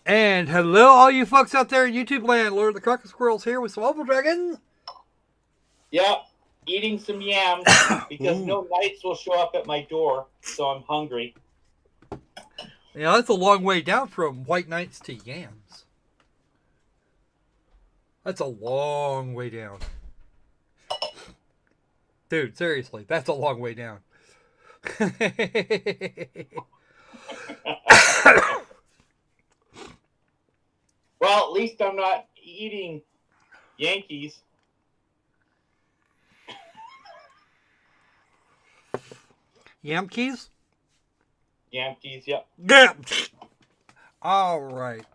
And hello, all you folks out there in YouTube land. Lord of the Crocker Squirrels here with some Opal Dragon. Yep, eating some yams because no knights will show up at my door, so I'm hungry. Yeah, that's a long way down from white knights to yams. That's a long way down. Dude, seriously, that's a long way down. Well, at least I'm not eating Yankees. Yamkees? Yankees, yep. Yeah. All right.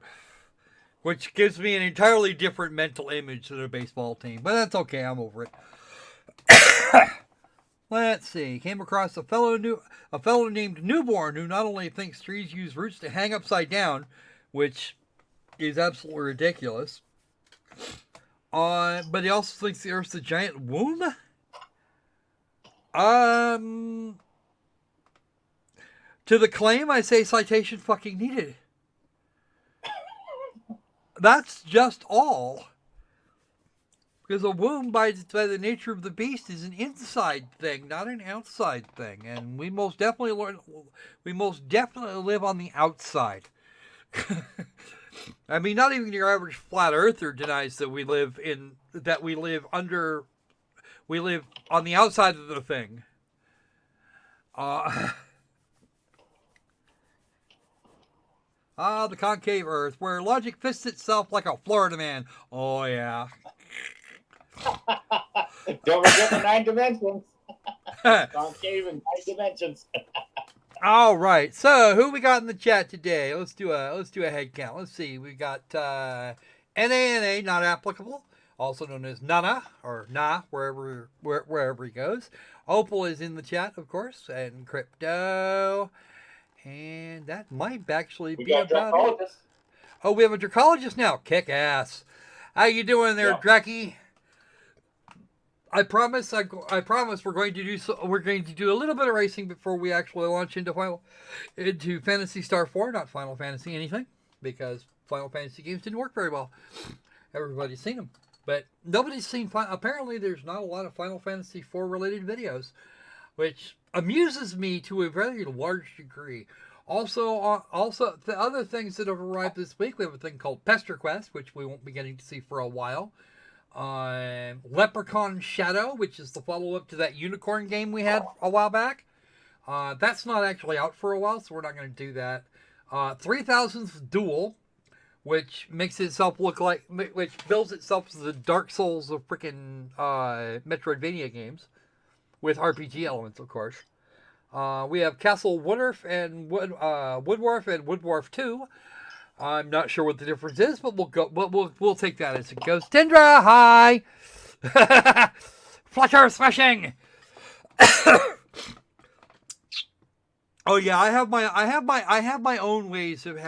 Which gives me an entirely different mental image than a baseball team. But that's okay, I'm over it. Let's see. Came across a fellow named Newborn who not only thinks trees use roots to hang upside down, which is absolutely ridiculous, but he also thinks the Earth's a giant womb. To the claim, I say citation fucking needed. That's just all. Because a womb, by the nature of the beast, is an inside thing, not an outside thing, and we most definitely live on the outside. I mean, not even your average flat earther denies that we live on the outside of the thing. The concave Earth, where logic fists itself like a Florida man. Oh yeah. Don't forget the 9 dimensions. Concave in 9 dimensions. All right. So who we got in the chat today? Let's do a head count. Let's see. We got NANA, not applicable, also known as Nana or Na, wherever he goes. Opal is in the chat, of course, and Crypto. And that might actually be about it. Oh, we have a Dracologist now. Kick ass. How you doing there, Dracky? I promise we're going to do a little bit of racing before we actually launch into Phantasy Star 4, not Final Fantasy anything, because Final Fantasy games didn't work very well. Everybody's seen them, but nobody's seen. Apparently, there's not a lot of Final Fantasy 4 related videos, which amuses me to a very large degree. Also, the other things that have arrived this week, we have a thing called Pester Quest, which we won't be getting to see for a while. Leprechaun Shadow, which is the follow-up to that unicorn game we had a while back. That's not actually out for a while, so we're not going to do that. 3000th Duel, which makes itself which bills itself as the Dark Souls of freaking Metroidvania games, with RPG elements, of course. We have Castle Woodwharf and Woodwharf 2. I'm not sure what the difference is, but we'll take that as it goes. Tindra, hi. Flutter smashing. Oh yeah, I have my own ways of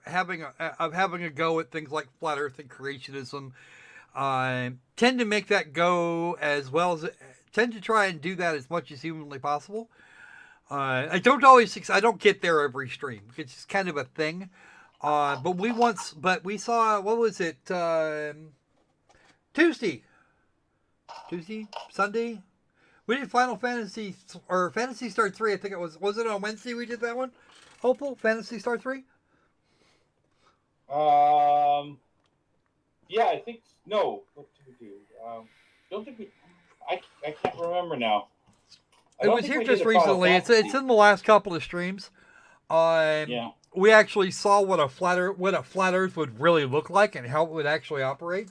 having a go at things like flat Earth and creationism. Tend to make that go as well as tend to try and do that as much as humanly possible. I don't always I don't get there every stream. It's just kind of a thing. But we saw, what was it, Sunday? We did Final Fantasy, or Phantasy Star 3, I think it was it on Wednesday we did that one? Opal, Phantasy Star 3? Yeah, I think, no, what did we do? Don't think I can't remember now. It was here just recently, it's in the last couple of streams. Yeah. We actually saw what a flat Earth would really look like and how it would actually operate,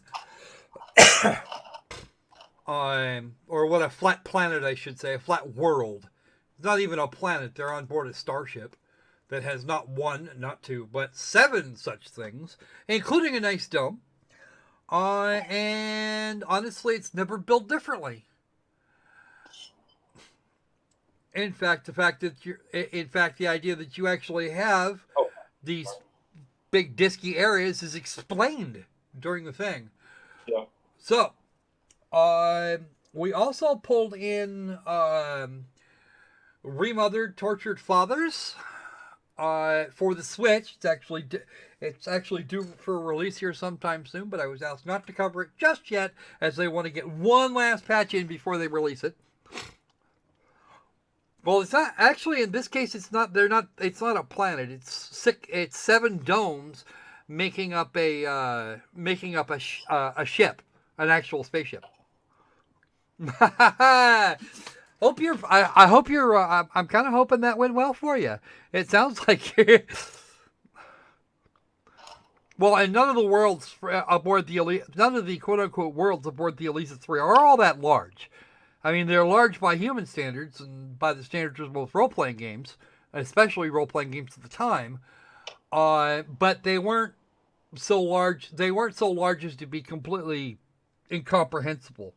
or what a flat planet, I should say, a flat world. It's not even a planet. They're on board a starship that has not one, not two, but 7 such things, including a nice dome. And honestly, it's never built differently. In fact, the idea that you actually have these big disky areas is explained during the thing. Yeah. So, we also pulled in Remothered Tortured Fathers. for the Switch. It's actually due for release here sometime soon, but I was asked not to cover it just yet, as they want to get one last patch in before they release it. Well, it's not actually in this case. It's not. They're not. It's not a planet. It's 7 domes making up a ship, an actual spaceship. Hope you're. I hope you're. I'm kind of hoping that went well for you. It sounds like you're. Well, and none of the worlds aboard the Elite, none of the quote unquote worlds aboard the Elisa 3 are all that large. I mean, they're large by human standards and by the standards of most role-playing games, especially role-playing games at the time. But they weren't so large. They weren't so large as to be completely incomprehensible.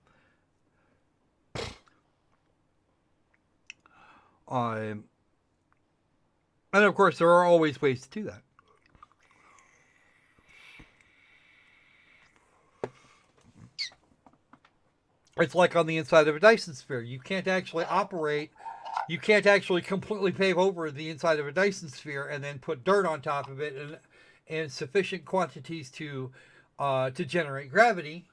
And of course, there are always ways to do that. It's like on the inside of a Dyson sphere. You can't actually completely pave over the inside of a Dyson sphere and then put dirt on top of it in sufficient quantities to generate gravity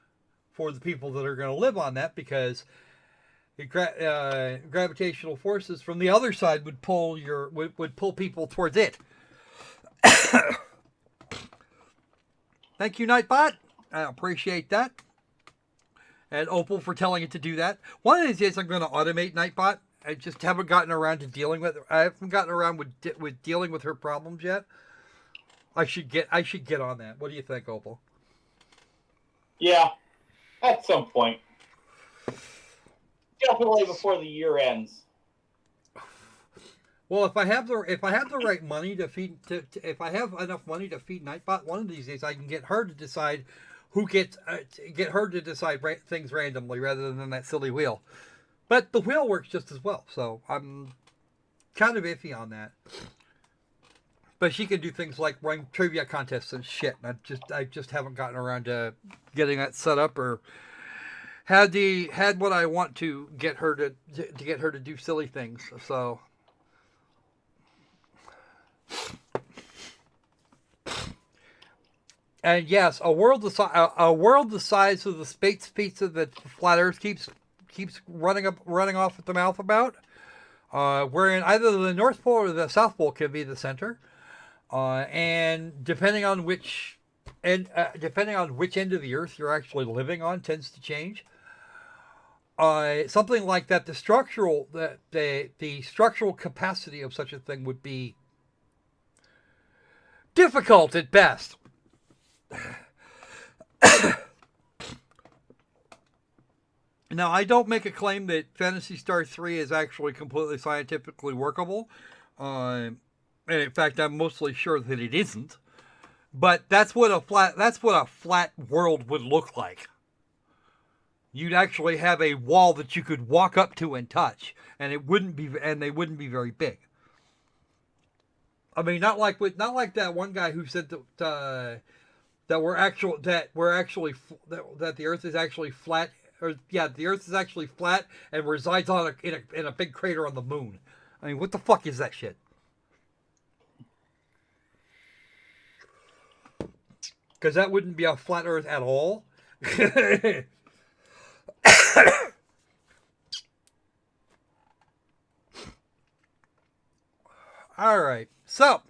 for the people that are going to live on that, because gravitational forces from the other side would pull people towards it. Thank you, Nightbot. I appreciate that. And Opal for telling it to do that. One of these days I'm going to automate Nightbot. I just haven't gotten around to dealing with it. I haven't gotten around with dealing with her problems yet. I should get on that. What do you think, Opal? Yeah, at some point. Definitely before the year ends. Well, if I have the right money if I have enough money to feed Nightbot, one of these days I can get her to decide things randomly rather than that silly wheel. But the wheel works just as well, so I'm kind of iffy on that. But she can do things like run trivia contests and shit. And I just haven't gotten around to getting that set up, or had what I want to get her to get her to do silly things. So. And yes, a world the size of the space pizza that Flat Earth keeps running off at the mouth about, wherein either the North Pole or the South Pole can be the center, and depending on which end of the Earth you're actually living on tends to change. Something like that, the structural capacity of such a thing would be difficult at best. Now, I don't make a claim that Phantasy Star 3 is actually completely scientifically workable. And in fact, I'm mostly sure that it isn't. But that's what a flat world would look like. You'd actually have a wall that you could walk up to and touch, and they wouldn't be very big. I mean, not like that one guy who said that the Earth is actually flat. The Earth is actually flat and resides in a big crater on the moon. I mean, what the fuck is that shit? Because that wouldn't be a flat Earth at all. All right, so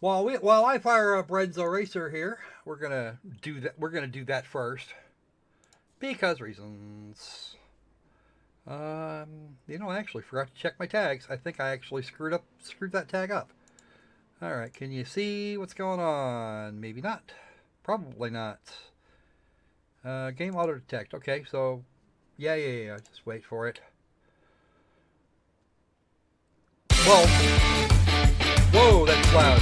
while I fire up Renzo Racer here, we're gonna do that first because reasons. I actually forgot to check my tags. I think I actually screwed that tag up. All right, can you see what's going on? Maybe not. Probably not. Game auto detect. Okay, so yeah. Just wait for it. Whoa, that's loud.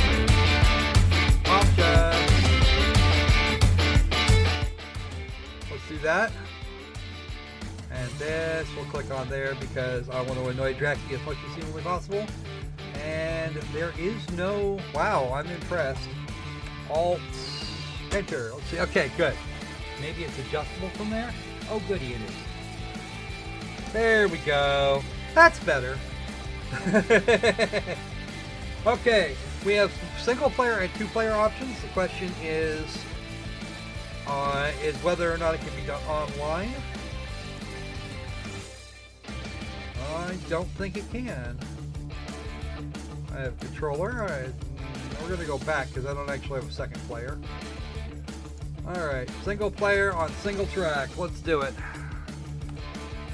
Options. Let's do that. And this, we'll click on there because I want to annoy Dracky as much as humanly possible. And there is no, wow, I'm impressed. Alt, enter. Let's see, okay, good. Maybe it's adjustable from there? Oh, goody it is. There we go. That's better. Okay, we have single player and 2-player options. The question is whether or not it can be done online. I don't think it can. I have controller. We're going to go back because I don't actually have a second player. Alright, single player on single track. Let's do it.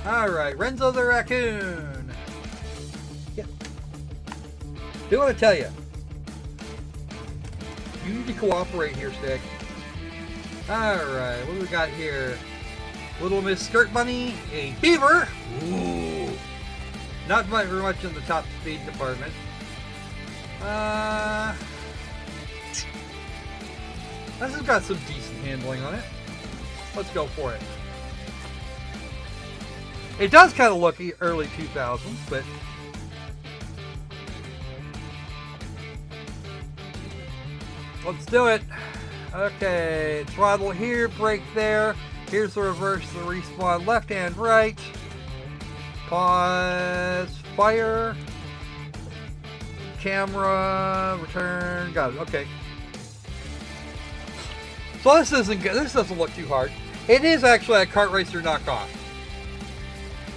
Alright, Renzo the Raccoon. Yeah. Do want to tell you. You need to cooperate here, Stick. Alright, what do we got here? Little Miss Skirt Bunny, a beaver. Ooh. Not very much in the top speed department. This has got some decent handling on it. Let's go for it. It does kind of look early 2000s, but let's do it. Okay, throttle here, brake there. Here's the reverse, the respawn, left and right. Pause, fire, camera, return. Got it. Okay. So this isn't good. This doesn't look too hard. It is actually a kart racer knockoff.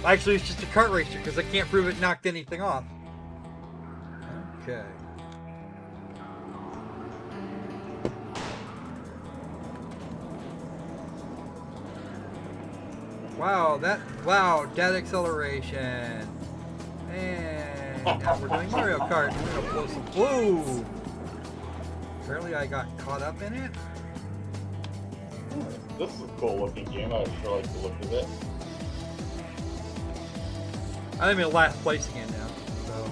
Actually, it's just a kart racer because I can't prove it knocked anything off. Okay. Wow, that acceleration. And now we're doing Mario Kart. We're gonna blow some. Whoa! Apparently, I got caught up in it. This is a cool looking game. I sure like the look of it. I'm in last place again now, so.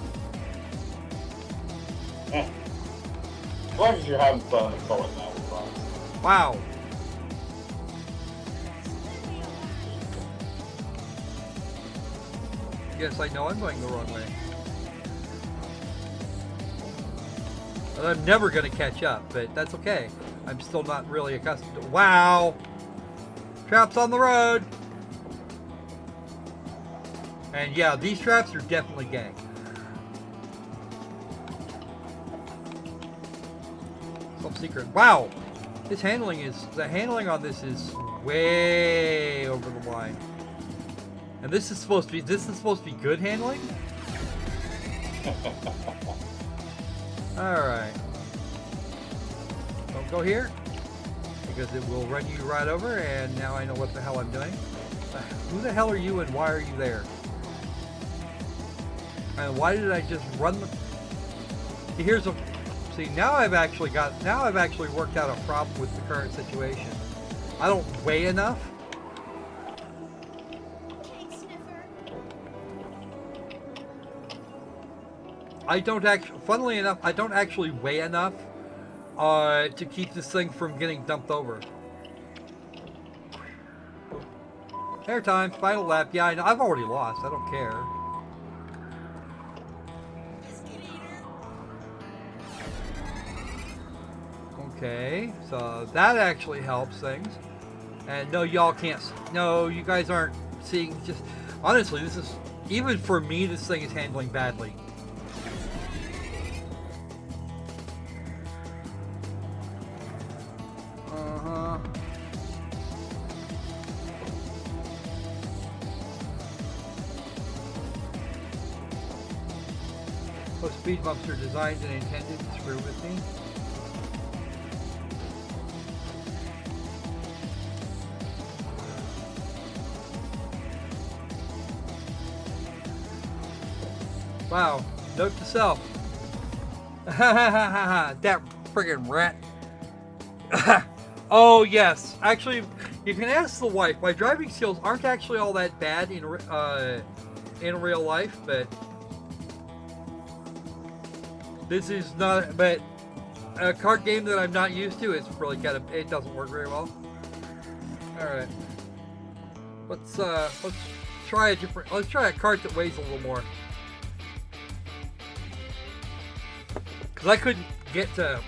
As long as you're having fun, that's all that matters. Wow. Yes, I know I'm going the wrong way. And I'm never going to catch up, but that's okay. I'm still not really accustomed to. Wow! Traps on the road! And yeah, these traps are definitely gang. Some secret. Wow! The handling on this is way over the line. And this is supposed to be good handling? Alright. Don't go here, because it will run you right over, and now I know what the hell I'm doing. Who the hell are you and why are you there? And why did I just run the... Here's a... See, now I've actually worked out a problem with the current situation. I don't weigh enough. Funnily enough, I don't actually weigh enough to keep this thing from getting dumped over. Airtime, final lap. Yeah, I know. I've already lost. I don't care. Okay, so that actually helps things. And no, y'all can't. No, you guys aren't seeing. Just honestly, this is, even for me, this thing is handling badly. Those speed bumps are designed and intended to screw with me. Wow, note to self. That friggin' rat. Oh yes, actually, you can ask the wife. My driving skills aren't actually all that bad in real life, but this is not. But a kart game that I'm not used to, it's really kind of, it doesn't work very well. All right, let's try a kart that weighs a little more. Because I couldn't get to...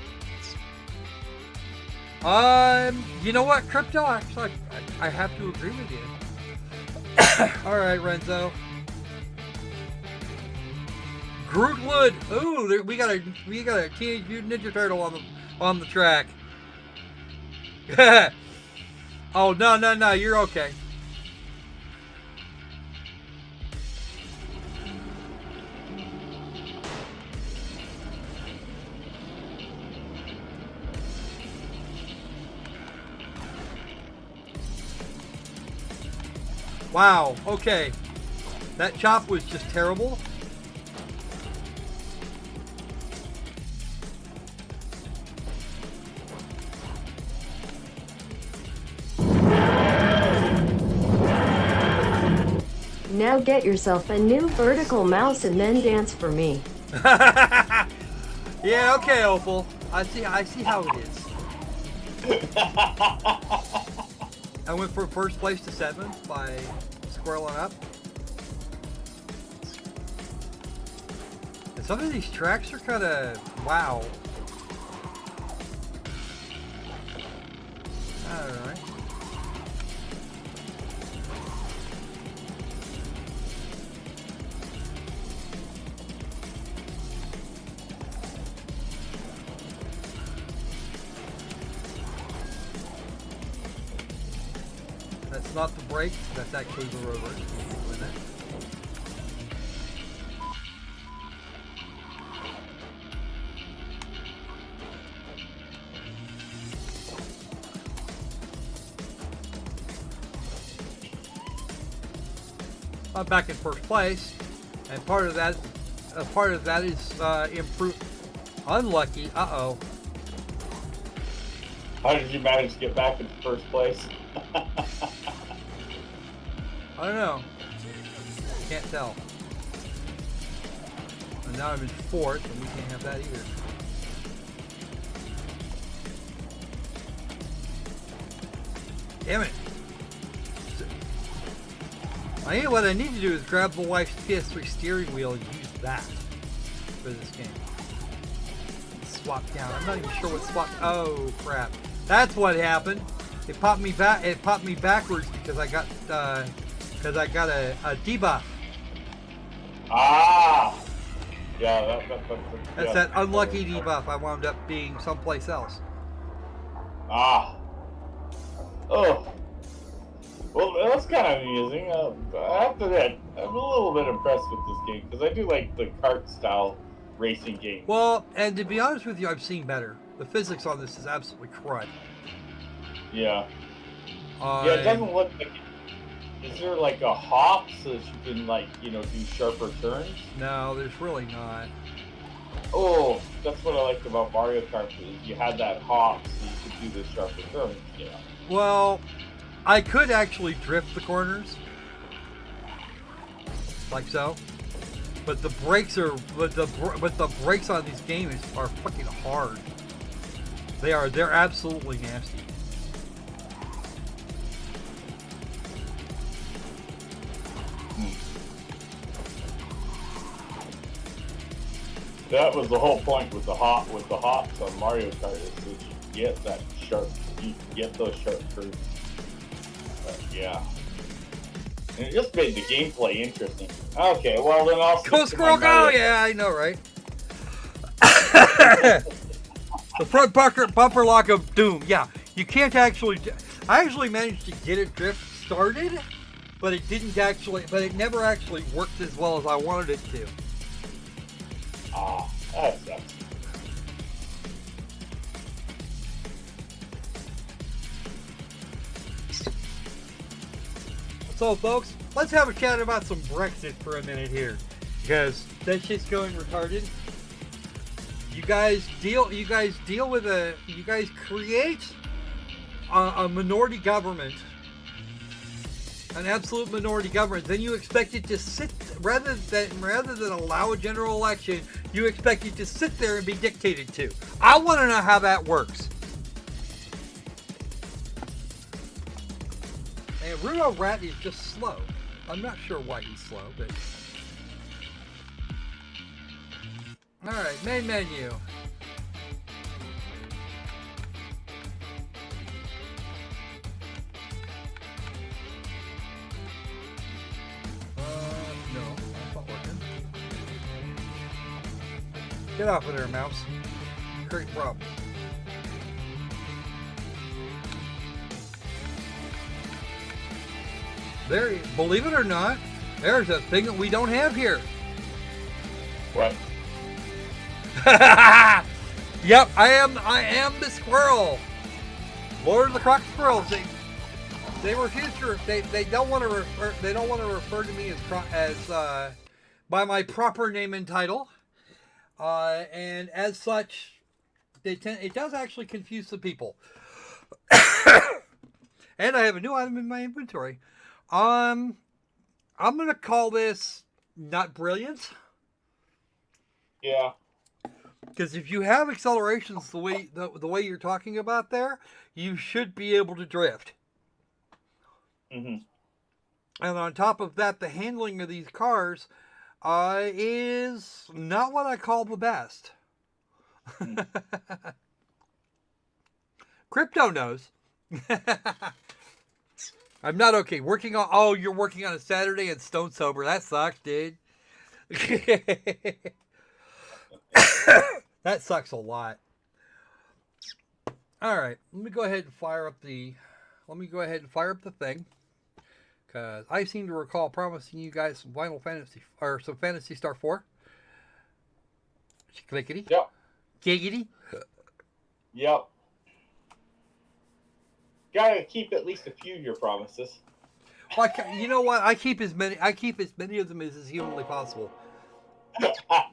you know what, Crypto? Actually, I have to agree with you. Alright, Renzo. Grootwood. Ooh, we got a Teenage Mutant Ninja Turtle on the track. Oh no, you're okay. Wow, okay. That chop was just terrible. Now get yourself a new vertical mouse and then dance for me. Yeah, okay, Opal. I see how it is. I went from first place to 7th by squirreling up. And some of these tracks are kind of wow. Alright. That's not the brake, that's actually the rover. Doing that. I'm back in first place, and part of that is improved. Unlucky. Uh-oh. How did you manage to get back in first place? I don't know. Can't tell. And now I'm in 4th, and we can't have that either. Damn it. What I need to do is grab the wife's PS3 steering wheel and use that for this game. Swap down. I'm not even sure what swap. Oh crap! That's what happened. It popped me back. It popped me backwards because I got a debuff. Ah. Yeah, That's that unlucky debuff. I wound up being someplace else. Ah. Oh. Well, that's kind of amusing. After that, I'm a little bit impressed with this game because I do like the kart style racing game. Well, and to be honest with you, I've seen better. The physics on this is absolutely crud. Yeah. Yeah, it doesn't look like. Is there like a hop so that you can do sharper turns? No, there's really not. Oh, that's what I liked about Mario Kart. Is you had that hop so you could do the sharper turns. Yeah. Well, I could actually drift the corners, like so, but the brakes on these games are fucking hard. They're absolutely nasty. That was the whole point with the hops on Mario Kart is that you get that sharp, you get those sharp turns. Yeah. And it just made the gameplay interesting. Okay, well then I'll Go squirrel, go! Yeah, I know, right? The front bumper lock of doom. Yeah, you can't actually. I actually managed to get it drift started, but it didn't actually. But it never actually worked as well as I wanted it to. Ah, that sucks. So, folks, let's have a chat about some Brexit for a minute here, because that shit's going retarded. You guys create a minority government, an absolute minority government. Then you expect it to sit rather than allow a general election. You expect it to sit there and be dictated to. I want to know how that works. And Rudo Rat is just slow. I'm not sure why he's slow, but... Alright, main menu. No, that's not working. Get off of there, mouse. Great problem. There, believe it or not, there's a thing that we don't have here. What? Yep, I am the squirrel. Lord of the Croc Squirrels. They refuse to. They don't want to refer. They don't want to refer to me as by my proper name and title. And as such, it does actually confuse the people. And I have a new item in my inventory. I'm gonna call this not brilliant. Yeah. Because if you have accelerations the way you're talking about there, you should be able to drift. Mm-hmm. And on top of that, the handling of these cars is not what I call the best. Crypto knows. I'm not okay. Working on. Oh, you're working on a Saturday and stone sober. That sucks, dude. That sucks a lot. All right, let me go ahead and fire up the. Let me go ahead and fire up the thing, because I seem to recall promising you guys some Final Fantasy or some Phantasy Star 4. Clickety. Yep. Giggity. Yep. Gotta keep at least a few of your promises. Well, you know what? I keep as many of them as is humanly possible.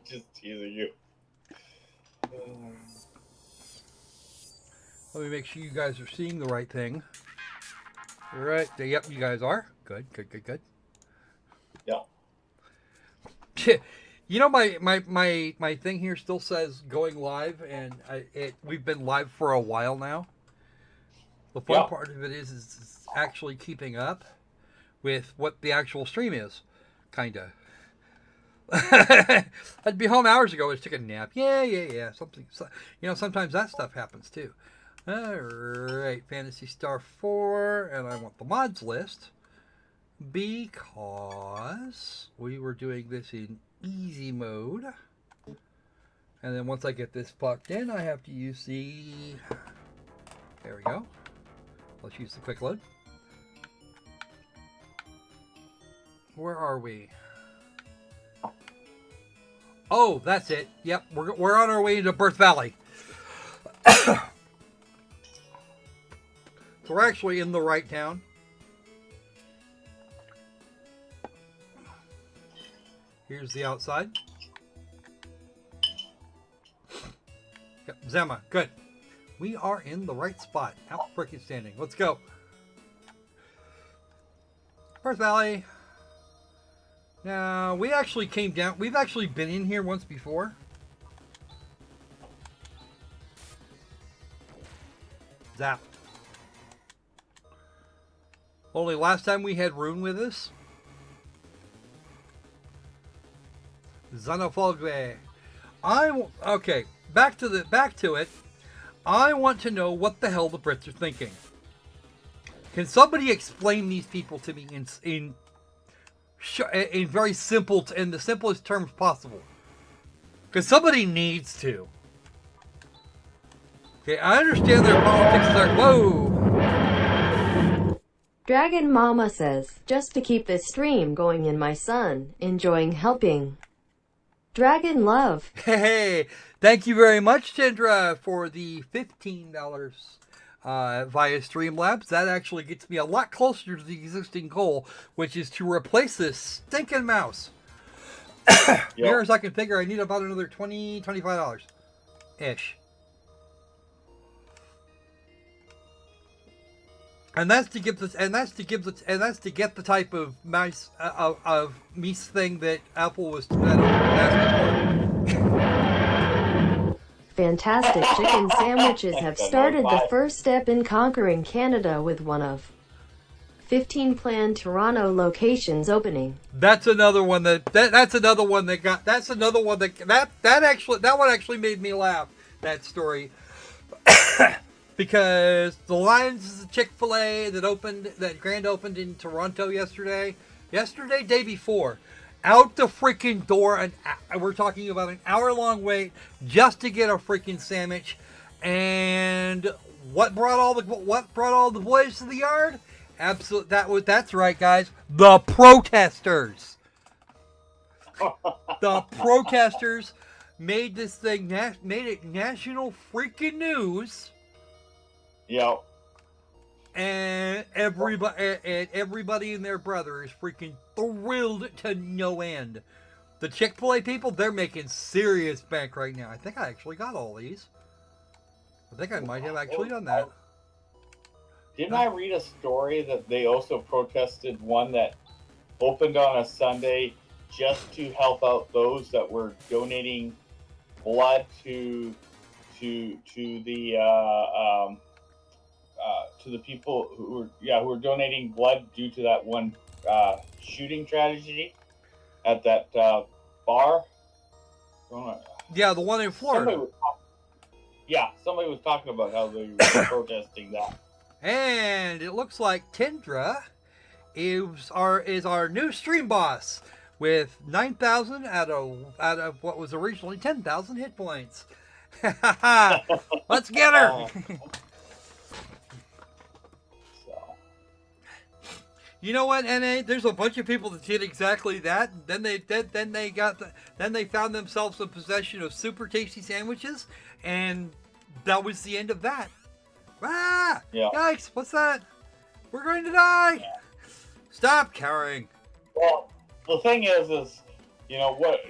Just teasing you. Let me make sure you guys are seeing the right thing. All right. Yep, you guys are. Good. Yeah. You know, my thing here still says going live, and we've been live for a while now. The fun part of it is actually keeping up with what the actual stream is, kinda. I'd be home hours ago. I just took a nap. Yeah. Sometimes that stuff happens too. All right, Phantasy Star 4, and I want the mods list because we were doing this in easy mode, and then once I get this plugged in, I have to use the. There we go. Let's use the quick load. Where are we? Oh, that's it. Yep, we're on our way into Birth Valley. So we're actually in the right town. Here's the outside. Yep, Zema, good. We are in the right spot. Out freaking standing. Let's go. Birth Valley. Now, we actually came down. We've actually been in here once before. Zap. Only last time we had Rune with us. Xenophobe. Okay, back to it. I want to know what the hell the Brits are thinking. Can somebody explain these people to me in very simple, in the simplest terms possible? Because somebody needs to. Okay, I understand their politics are. Whoa. Dragon Mama says, just to keep this stream going and my son enjoying helping. Dragon love. Hey, thank you very much, Tindra, for the $15 via Streamlabs. That actually gets me a lot closer to the existing goal, which is to replace this stinking mouse. Near as I can figure, I need about another $20, $25 ish. And that's to get the type of mice of meese thing that Apple was asking for. Fantastic chicken sandwiches have started the first step in conquering Canada with one of 15 planned Toronto locations opening. That's another one that one actually made me laugh, that story. Because the Lions is a Chick-fil-A that grand opened in Toronto yesterday, day before. out the freaking door, and we're talking about an hour-long wait just to get a freaking sandwich. And what brought all the boys to the yard? That's right, guys. The protesters. The protesters made this thing made it national freaking news. Yep. And everybody and their brother is freaking thrilled to no end. The Chick-fil-A people, they're making serious bank right now. I think I actually got all these. I think I might have actually done that. Didn't I read a story that they also protested one that opened on a Sunday just to help out those that were donating blood to the people who were donating blood due to that one shooting tragedy at that bar? Yeah, the one in Florida. Somebody was talking about how they were protesting that. And it looks like Tindra is our new stream boss with 9,000 out of what was originally 10,000 hit points. Let's get her. You know what, NA? There's a bunch of people that did exactly that. Then they found themselves in possession of super tasty sandwiches, and that was the end of that. Ah! Yeah. Yikes! What's that? We're going to die. Yeah. Stop caring. Well, the thing is you know what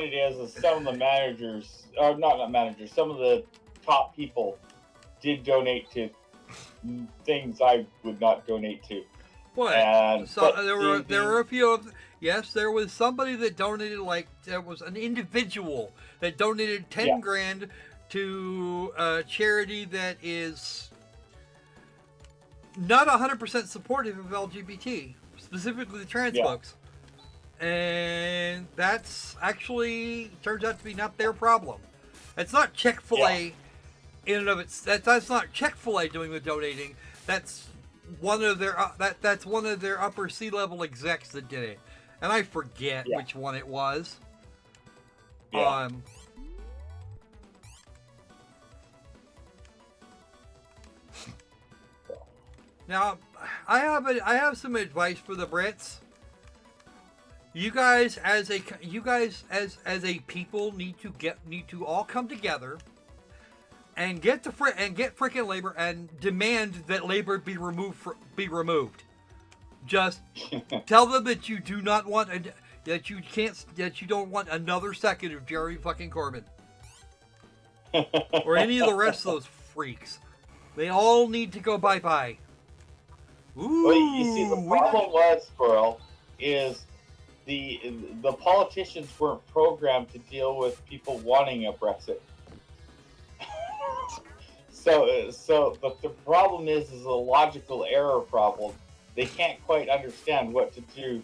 it is some of the managers, or not managers, some of the top people did donate to things I would not donate to. What? And, so there were a few of. Yes, there was somebody that donated, like, there was an individual that donated 10 grand to a charity that is not 100% supportive of LGBT, specifically the trans folks. And that's actually turns out to be not their problem. It's not Chick-fil-A in and of its. That's not Chick-fil-A doing the donating. That's one of their that's one of their upper C-level execs that did it, and I forget which one it was. Now, I have some advice for the Brits. You guys as a people need to all come together and get frickin' labor and demand that labor be removed. Just tell them that you do not want that you don't want another second of Jeremy fucking Corbyn or any of the rest of those freaks. They all need to go bye-bye. Ooh, well, you see, the problem was, Squirrel, is the politicians weren't programmed to deal with people wanting a Brexit. So the problem is a logical error problem. They can't quite understand what to do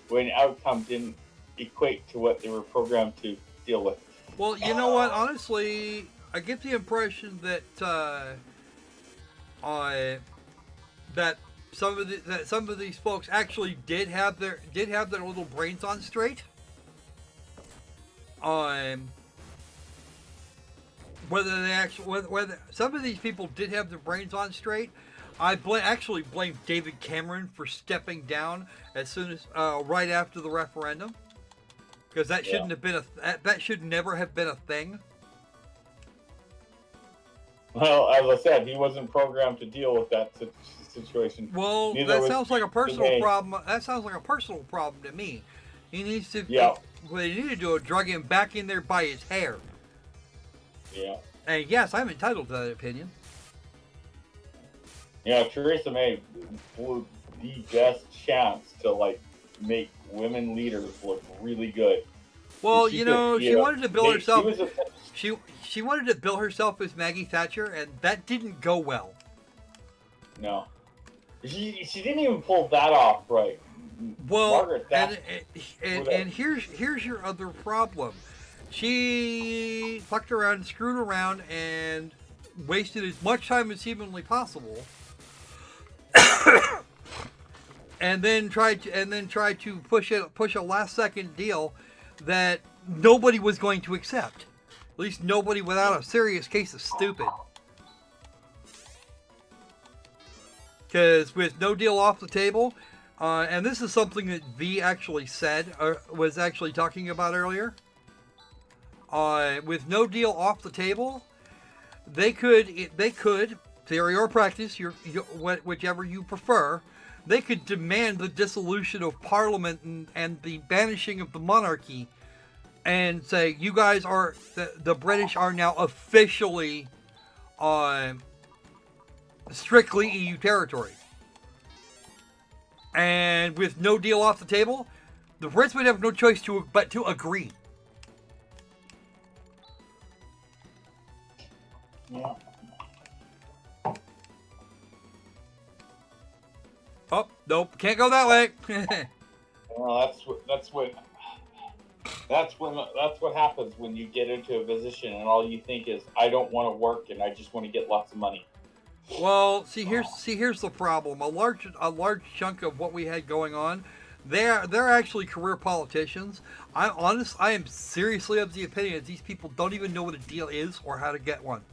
when an outcome didn't equate to what they were programmed to deal with. Well, you know what? Honestly, I get the impression that that some of these folks actually did have their little brains on straight. Whether some of these people did have their brains on straight, I actually blame David Cameron for stepping down as soon as right after the referendum, because that shouldn't have been that should never have been a thing. Well, as I said, he wasn't programmed to deal with that situation. Well, that sounds like a personal problem. That sounds like a personal problem to me. He needs to. What he needed to do is drug him back in there by his hair. Yeah. And yes, I'm entitled to that opinion. Yeah, Theresa May blew the best chance to make women leaders look really good. Well, she wanted to bill herself. She wanted to bill herself as Maggie Thatcher, and that didn't go well. No, she didn't even pull that off right. Well, and here's your other problem. She fucked around, screwed around, and wasted as much time as humanly possible and then try to push a last second deal that nobody was going to accept. At least nobody without a serious case of stupid. Because with no deal off the table, and this is something that V actually said, or was actually talking about earlier. With no deal off the table, they could, theory or practice, whichever you prefer, they could demand the dissolution of Parliament and the banishing of the monarchy, and say, you guys are, the British are now officially strictly EU territory. And with no deal off the table, the Brits would have no choice but to agree. Yeah. Oh, nope, can't go that way. Well, that's what happens when you get into a position and all you think is, I don't want to work and I just want to get lots of money. Well, here's the problem. A large chunk of what we had going on, they're actually career politicians. I am seriously of the opinion that these people don't even know what a deal is or how to get one.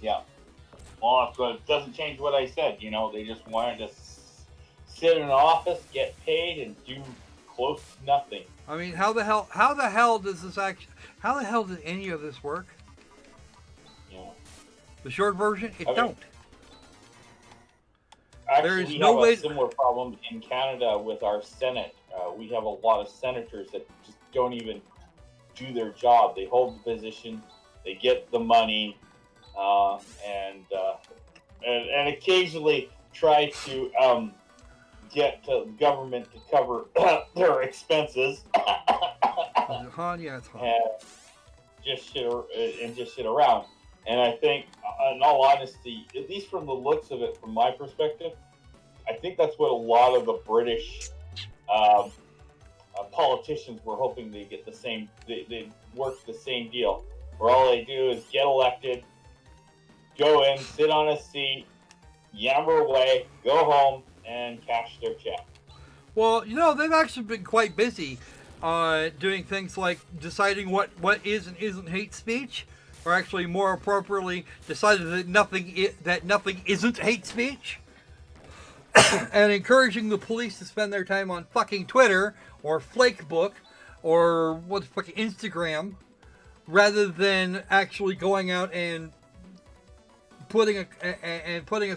Yeah. Well, it doesn't change what I said. They just wanted to sit in an office, get paid, and do close to nothing. I mean, how the hell does any of this work? Yeah. The short version, don't. Actually, There is we no have way. a similar problem in Canada with our Senate. We have a lot of senators that just don't even do their job. They hold the position, they get the money, and occasionally try to get the government to cover their expenses. Yeah, it's hot. And just sit around. And I think, in all honesty, at least from the looks of it, from my perspective, I think that's what a lot of the British politicians were hoping they get the same. They work the same deal, where all they do is get elected, go in, sit on a seat, yammer away, go home, and cash their check. Well, they've actually been quite busy doing things like deciding what is and isn't hate speech, or actually more appropriately decided that nothing isn't hate speech, and encouraging the police to spend their time on fucking Twitter or Flakebook or fucking Instagram, rather than actually going out and putting a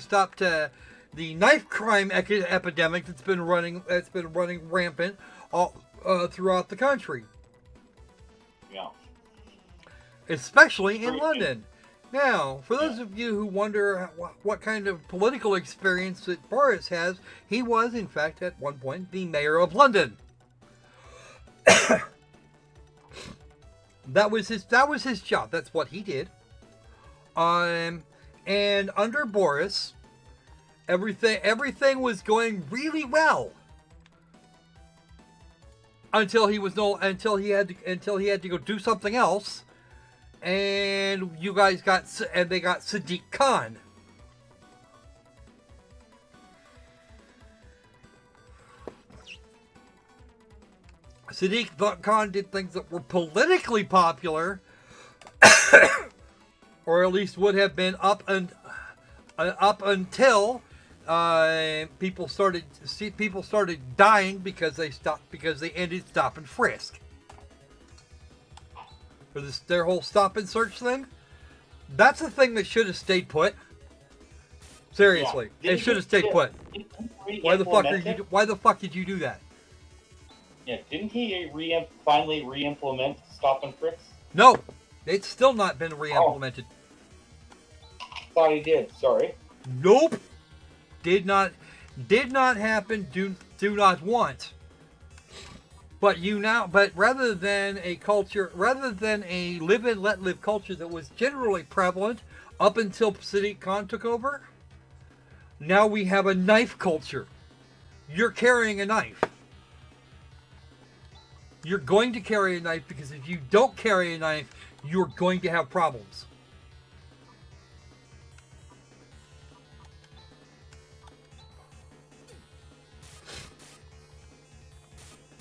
stop to the knife crime epidemic that's been running rampant all throughout the country. Yeah. Especially in London. Now, for those of you who wonder what kind of political experience that Boris has, he was, in fact, at one point, the mayor of London. That was his job. That's what he did. And under Boris, everything was going really well. Until he had to go do something else. And they got Sadiq Khan. Sadiq Khan did things that were politically popular, or at least would have been up until people started dying because they ended stop and frisk. For their whole stop and search thing, that's a thing that should have stayed put. Seriously, it should have stayed put. Why the fuck did you do that? Yeah, didn't he finally re-implement stop and frisk? No, it's still not been re-implemented. Thought he did. Sorry. Nope. Did not happen. Do not want. But rather than a live and let live culture that was generally prevalent up until Sadiq Khan took over, now we have a knife culture. You're carrying a knife. You're going to carry a knife because if you don't carry a knife, you're going to have problems.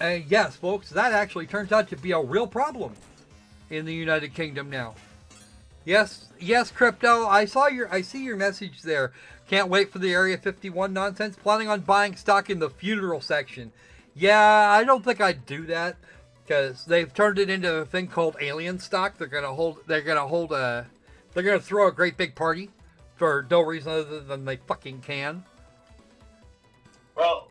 Yes, folks, that actually turns out to be a real problem in the United Kingdom now. Yes, Crypto. I see your message there. Can't wait for the Area 51 nonsense. Planning on buying stock in the funeral section. Yeah, I don't think I'd do that because they've turned it into a thing called alien stock. They're gonna throw a great big party for no reason other than they fucking can. Well,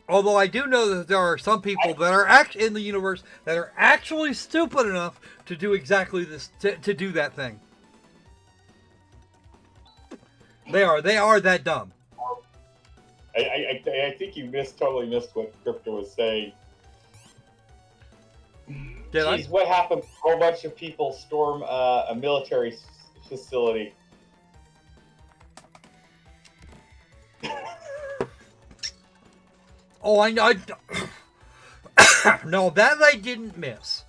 although I do know that there are some people that are actually in the universe that are actually stupid enough to do exactly this, to do that thing. They are that dumb. I think you totally missed what Crypto was saying. Jeez, what happened? A whole bunch of people storm a military facility. Oh, I know. No, that I didn't miss.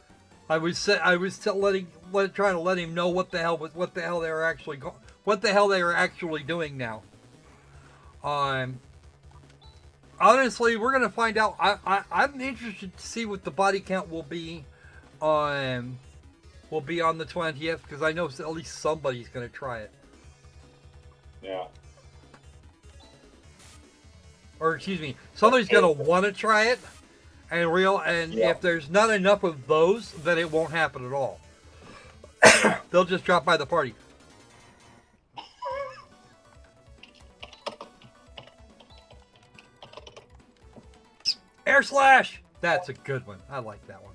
I was trying to let him know what the hell they were actually doing now. Honestly, we're gonna find out. I'm interested to see what the body count will be on the 20th because I know at least somebody's gonna try it. Yeah. Or excuse me, somebody's gonna want to try it, and if there's not enough of those, then it won't happen at all. They'll just drop by the party. Air slash! That's a good one. I like that one.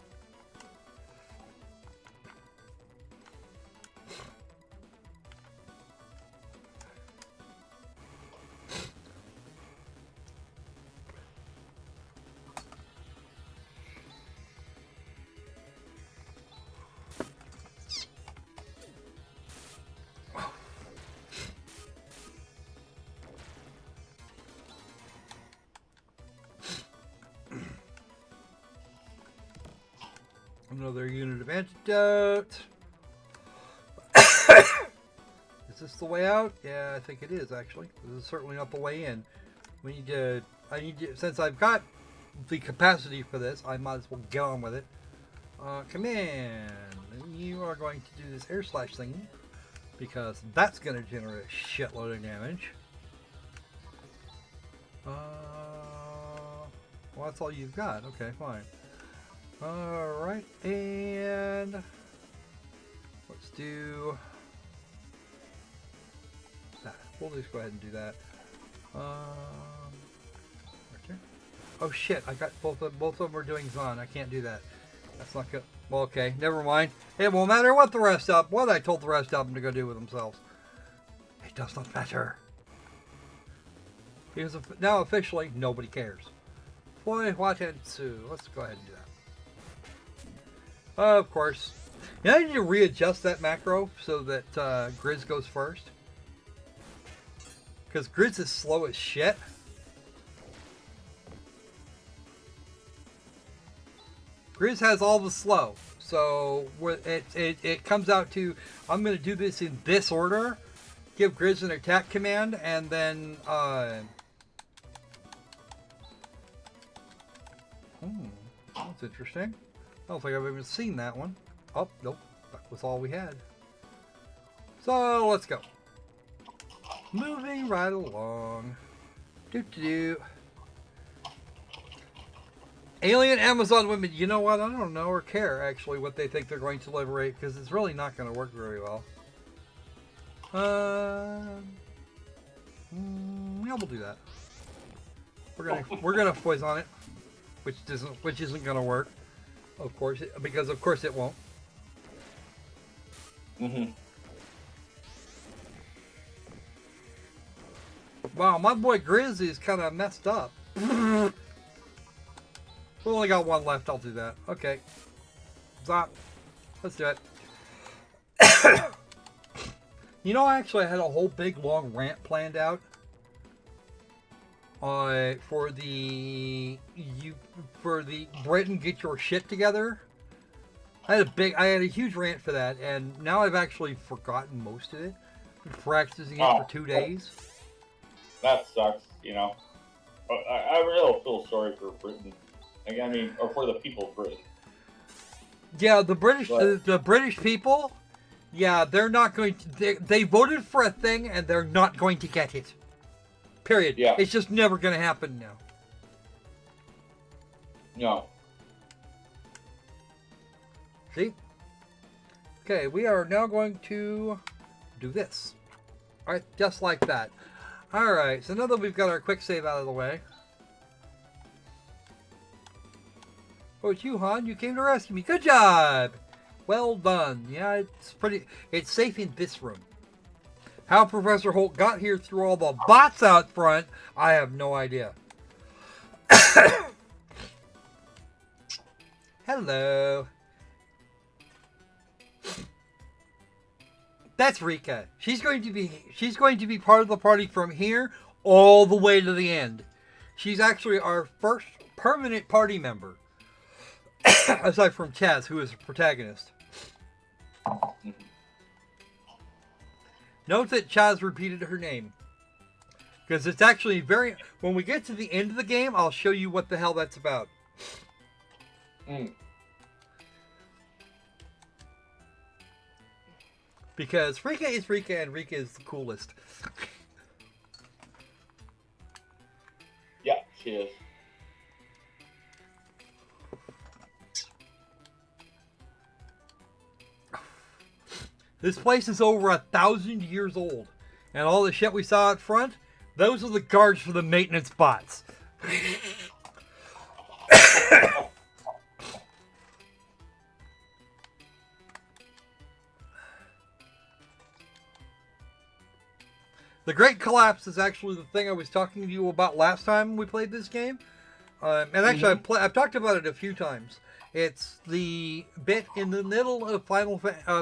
Another unit of antidote. Is this the way out? Yeah, I think it is actually. This is certainly not the way in. Since I've got the capacity for this, I might as well get on with it. Command. You are going to do this air slash thing because that's going to generate a shitload of damage. Well, that's all you've got. Okay, fine. Alright, and let's do that. We'll just go ahead and do that. Okay. Oh shit, I got both of them are doing Zon. I can't do that. That's not good. Well, okay, never mind. It won't matter what I told the rest of them to go do with themselves. It does not matter. Because now officially, nobody cares. Boy, what and Sue. Let's go ahead and do that. Of course. I need to readjust that macro so that Grizz goes first. Because Grizz is slow as shit. Grizz has all the slow. So it comes out to, I'm going to do this in this order. Give Grizz an attack command and then... that's interesting. I don't think I've even seen that one. Oh, nope. That was all we had. So, let's go. Moving right along. Doo-doo-doo. Alien Amazon women. You know what? I don't know or care, actually, what they think they're going to liberate, because it's really not going to work very well. Yeah, we'll do that. We're gonna poison it, which isn't gonna work. Of course, because of course it won't. Wow, my boy Grizz is kind of messed up. We only got one left. I'll do that. Okay. Zop. Let's do it. You know, actually, I had a whole big long rant planned out. For the Britain get your shit together. I had a huge rant for that, and now I've actually forgotten most of it. Been practicing it for 2 days. That sucks, you know. I really feel sorry for Britain. Like, I mean, or for the people of Britain. Yeah, the British, But- the British people, yeah, they're not going to. They voted for a thing, and they're not going to get it. Period. Yeah. It's just never going to happen now. No. See? Okay, we are now going to do this. Alright, just like that. Alright, so now that we've got our quick save out of the way. Oh, it's you, Han. You came to rescue me. Good job! Well done. Yeah, it's safe in this room. How Professor Holt got here through all the bots out front, I have no idea. Hello. That's Rika. She's going to be part of the party from here all the way to the end. She's actually our first permanent party member. Aside from Chaz, who is the protagonist. Note that Chaz repeated her name. Because it's actually very... When we get to the end of the game, I'll show you what the hell that's about. Because Rika is Rika, and Rika is the coolest. Yeah, she is. This place is over 1,000 years old. And all the shit we saw out front, those are the guards for the maintenance bots. The Great Collapse is actually the thing I was talking to you about last time we played this game. And actually, I've talked about it a few times. It's the bit in the middle of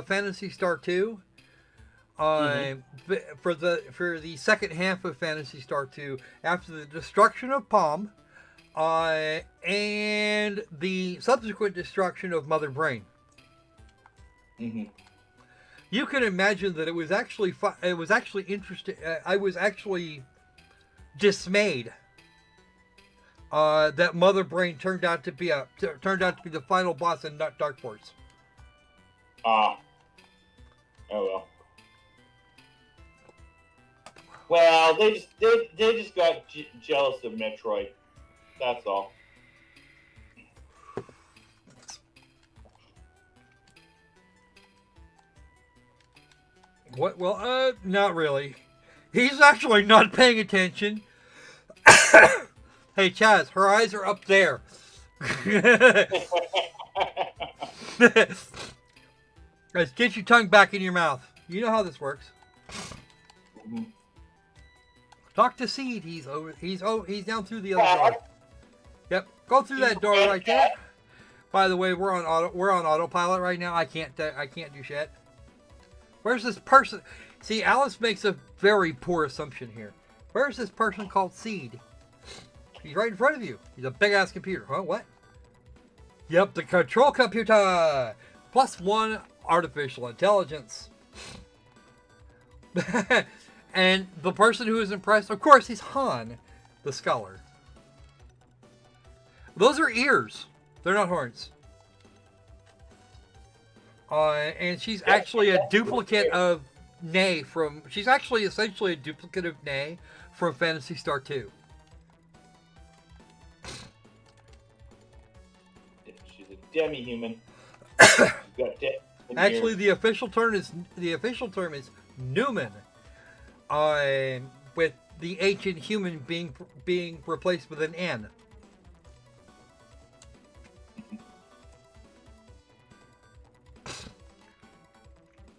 Phantasy Star 2. For the second half of Phantasy Star 2, after the destruction of Palm, and the subsequent destruction of Mother Brain. You can imagine that it was actually interesting. I was actually dismayed that Mother Brain turned out to be the final boss in Dark Force. Oh well. Well, they just got jealous of Metroid. That's all. What? Well, not really. He's actually not paying attention. Hey, Chaz, her eyes are up there. Let's get your tongue back in your mouth. You know how this works. Talk to Seed. He's down through the other door. Yep, go through that door right there. By the way, we're on autopilot right now. I can't do shit. Where's this person? See, Alice makes a very poor assumption here. Where's this person called Seed? He's right in front of you. He's a big-ass computer. Huh? What? Yep, the control computer! +1 artificial intelligence. And the person who is impressed, of course, he's Han, the scholar. Those are ears. They're not horns. And she's actually a duplicate of Nay from... She's actually essentially a duplicate of Nay from Phantasy Star 2. She's a demi-human. Actually, the official term is Newman. With the H in human being replaced with an N.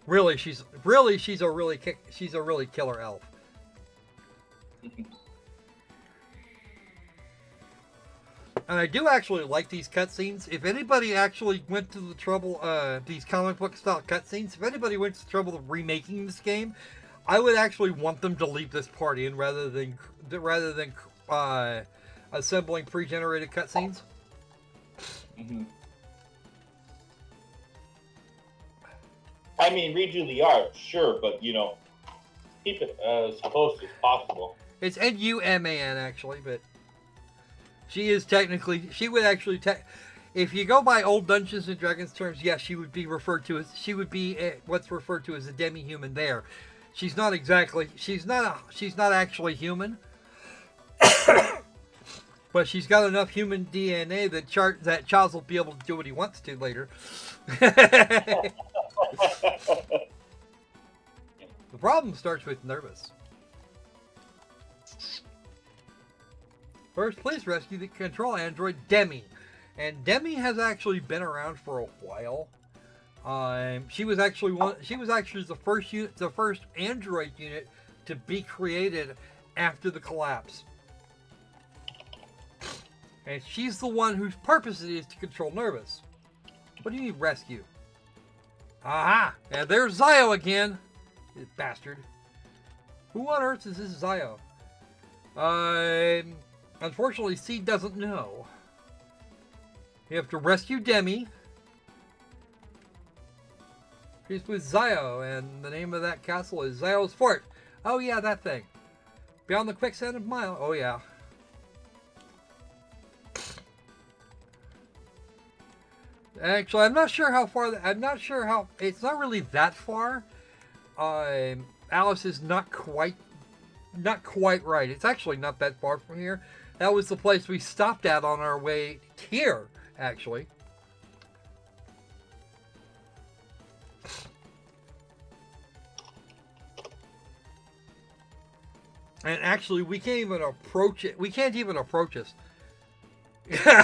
Really, she's a really killer elf. And I do actually like these cutscenes. If anybody actually went to the trouble, these comic book style cutscenes, if anybody went to the trouble of remaking this game, I would actually want them to leave this party in rather than assembling pre-generated cutscenes. I mean, redo the art, sure, but keep it as close as possible. It's Numan actually, but She is technically. She would actually. If you go by old Dungeons and Dragons terms, yes, she would be referred to as. She would be what's referred to as a demi-human. There, she's not exactly. She's not actually human. But she's got enough human DNA that Chaz will be able to do what he wants to later. The problem starts with nervous. First, please rescue the control android Demi. And Demi has actually been around for a while. She was actually the first android unit to be created after the collapse. And she's the one whose purpose it is to control Nervous. What do you mean rescue? Aha! And there's Zio again! You bastard. Who on earth is this Zio? Unfortunately, Seed doesn't know. You have to rescue Demi. She's with Zio, and the name of that castle is Zio's Fort. Oh yeah, that thing. Beyond the quicksand of Mile. Oh yeah. Actually, I'm not sure how far. It's not really that far. Alice is not quite right. It's actually not that far from here. That was the place we stopped at on our way here, actually. And actually, we can't even approach it. We can't even approach us.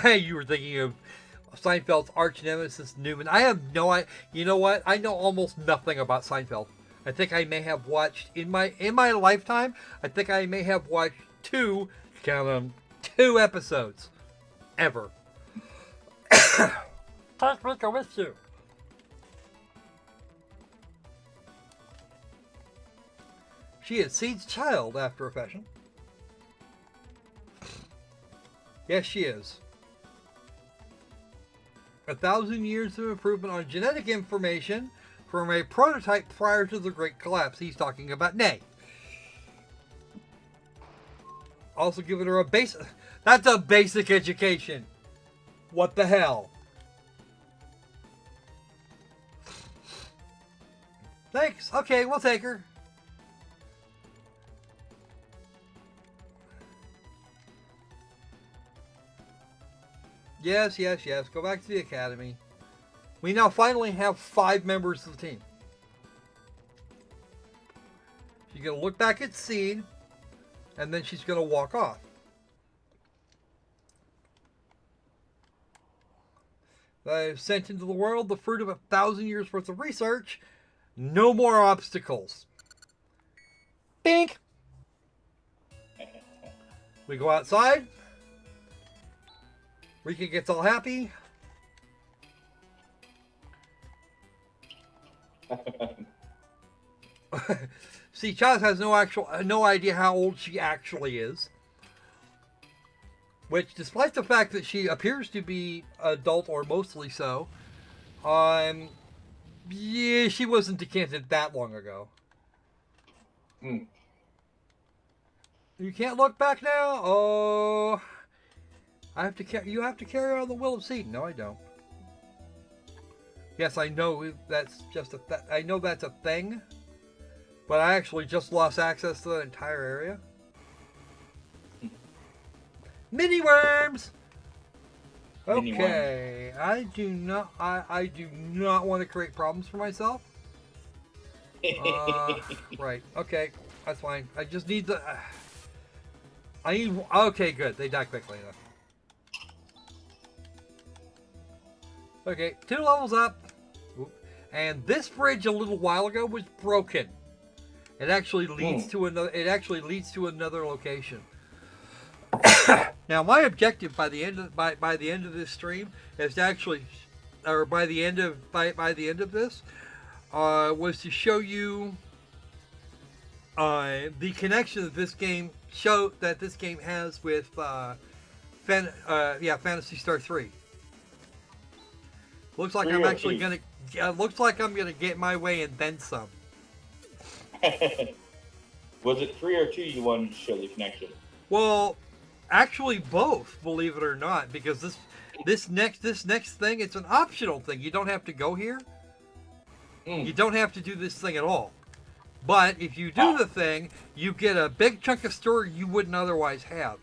You were thinking of Seinfeld's arch nemesis Newman. I have no idea. You know what? I know almost nothing about Seinfeld. I think I may have watched in my lifetime. I think I may have watched two episodes, ever. Take Rico with you. She is Seed's child after a fashion. Yes, she is. 1,000 years of improvement on genetic information from a prototype prior to the Great Collapse. He's talking about Nay. Also giving her a basic... That's a basic education. What the hell? Thanks. Okay, we'll take her. Yes. Go back to the academy. We now finally have 5 members of the team. She's going to look back at Seed, and then she's going to walk off. I've sent into the world the fruit of 1,000 years worth of research. No more obstacles. Bink! We go outside. Rika gets all happy. See, Chaz has no idea how old she actually is. Which, despite the fact that she appears to be adult or mostly so, yeah, she wasn't decanted that long ago. You can't look back now. Oh, you have to carry on the will of Seed. No, I don't. Yes, I know that's just I know that's a thing, but I actually just lost access to that entire area. Mini worms. Okay, I do not want to create problems for myself. Right. Okay, that's fine. I just need the. Okay, good. They die quickly enough. Okay, 2 levels up. And this bridge a little while ago was broken. It actually leads to another. It actually leads to another location. Now, my objective by the end of this stream is to actually, or by the end of this, was to show you the connection that this game has with Phantasy Star 3. Looks like I'm actually gonna. Looks like I'm gonna get my way and then some. Was it 3 or 2 you wanted to show the connection? Well, Actually, both, believe it or not, because this next thing, it's an optional thing. You don't have to go here. You don't have to do this thing at all. But if you do the thing, you get a big chunk of story you wouldn't otherwise have.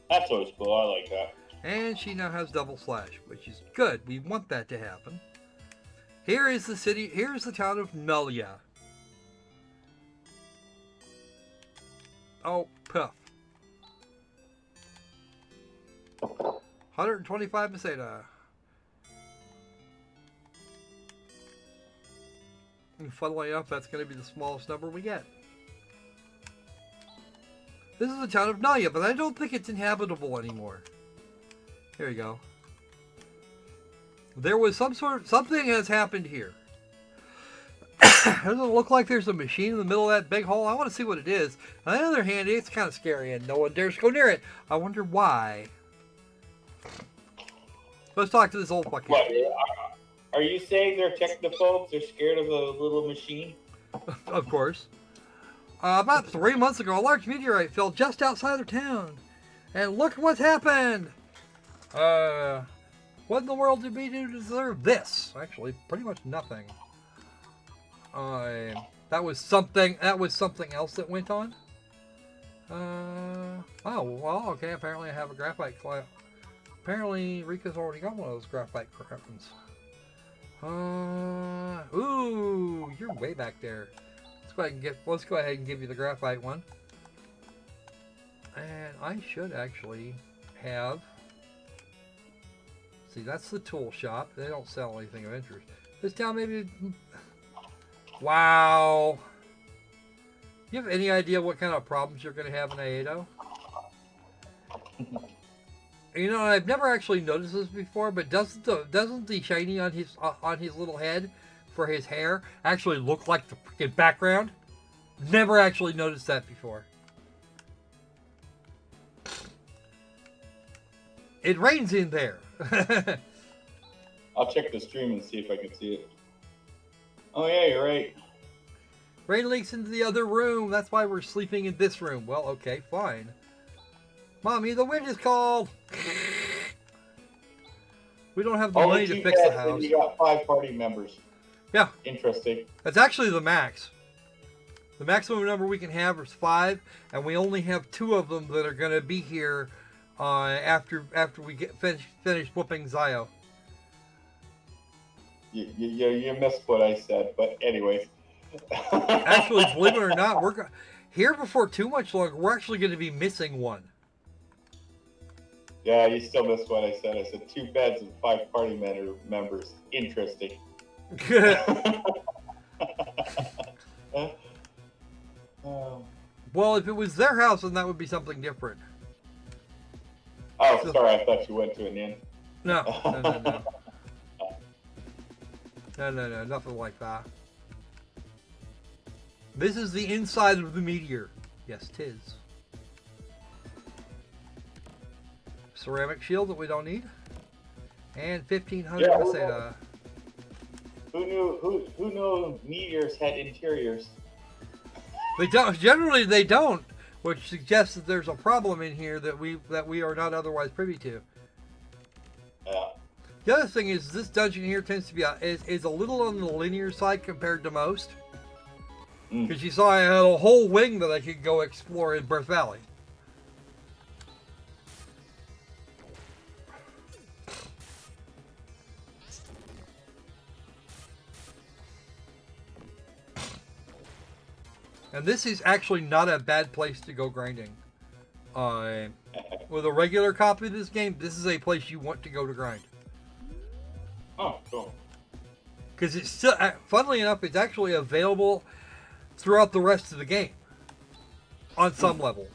That's always cool. I like that. And she now has double slash, which is good. We want that to happen. Here is the city. Here's the town of Nulia. Oh, puff. 125 Meseta. And funnily enough, that's going to be the smallest number we get. This is the town of Nulia, but I don't think it's inhabitable anymore. Here we go. There was something has happened here. Doesn't it look like there's a machine in the middle of that big hole? I want to see what it is. On the other hand, it's kind of scary and no one dares go near it. I wonder why. Let's talk to this old fucker. What? Are you saying they're technophobes? They're scared of a little machine? Of course. About 3 months ago, a large meteorite fell just outside of town. And look what's happened! What in the world did we do to deserve this? Actually, pretty much nothing. That was something else that went on. Oh, well, okay, apparently I have a graphite clip. Apparently Rika's already got one of those graphite weapons. Ooh, you're way back there. Let's go ahead and give you the graphite one. And I should actually have. See, that's the tool shop. They don't sell anything of interest. This town maybe. Wow. You have any idea what kind of problems you're going to have in Aedo? You know, I've never actually noticed this before, but doesn't the shiny on his little head for his hair actually look like the freaking background? Never actually noticed that before. It rains in there. I'll check the stream and see if I can see it. Oh yeah, you're right. Rain leaks into the other room. That's why we're sleeping in this room. Well, okay, fine. Mommy, the wind is cold. We don't have the money to fix the house. You got 5 party members. Yeah. Interesting. That's actually the max. The maximum number we can have is 5, and we only have 2 of them that are going to be here after we get finished whooping Zio. You missed what I said, but anyways. Actually, believe it or not, we're here before too much longer. We're actually going to be missing 1. Yeah, you still missed what I said. I said 2 beds and 5 party members. Interesting. Well, if it was their house, then that would be something different. Oh, sorry. I thought you went to an inn. No. No, nothing like that. This is the inside of the meteor. Yes, 'tis. Ceramic shield that we don't need. And 1,500 Meseta. Who knew meteors had interiors? They don't. Generally, they don't, which suggests that there's a problem in here that we are not otherwise privy to. Yeah. The other thing is this dungeon here tends to be is a little on the linear side compared to most. Because you saw I had a whole wing that I could go explore in Birth Valley. And this is actually not a bad place to go grinding. With a regular copy of this game, this is a place you want to go to grind. Oh, cool. Because it's still, funnily enough, it's actually available throughout the rest of the game. On some level.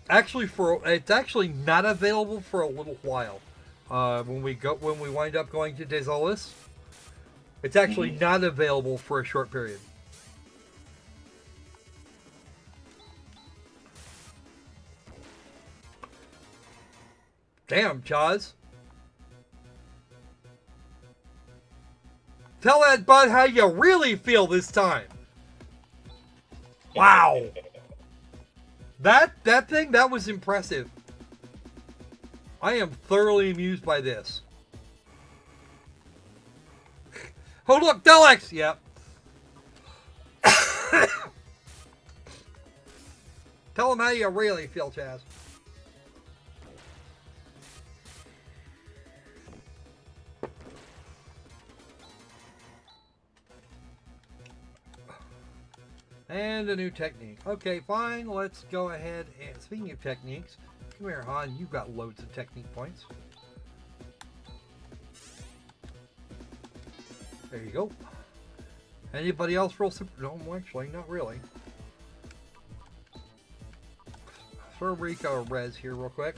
Actually, it's actually not available for a little while. When we wind up going to Desolis, it's actually not available for a short period. Damn, Chaz. Tell that bud how you really feel this time. Wow. That thing, that was impressive. I am thoroughly amused by this. Oh, look, Delex! Yep. Tell him how you really feel, Chaz. And a new technique. Okay, fine. Let's go ahead and... Speaking of techniques, come here, Han. You've got loads of technique points. There you go. Anybody else roll super... No, actually, not really. Throw Rico a res here real quick.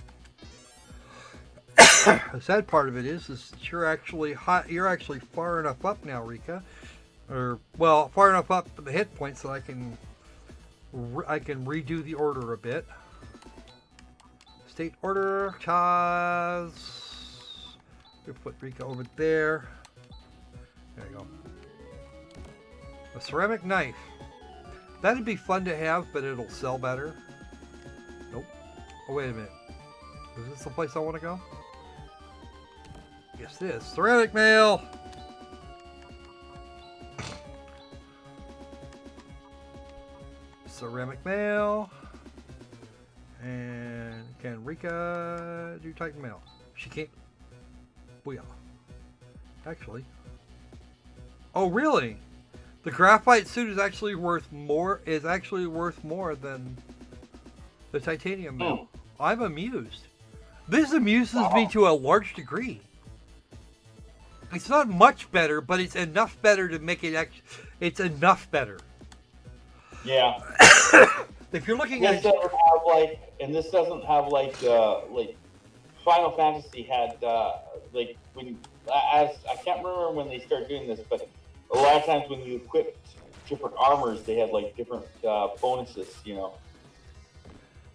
The sad part of it is that you're actually hot. You're actually far enough up now, Rika. Or, well, far enough up for the hit points that I can redo the order a bit. State order, Chaz. We'll put Rika over there. There you go. A ceramic knife. That'd be fun to have, but it'll sell better. Nope. Oh, wait a minute. Is this the place I want to go? Yes, it is. Ceramic mail! Ceramic mail. And can Rika do Titan mail? She can't. Booyah. Actually. Oh, really? The graphite suit is actually worth more. Is actually worth more than the titanium mail. I'm amused. This amuses me to a large degree. It's not much better, but it's enough better to make it. It's enough better. Yeah. If you're looking This at, doesn't have like, and this doesn't have like Final Fantasy had like when as I can't remember when they started doing this, but a lot of times when you equipped different armors, they had like different bonuses, you know.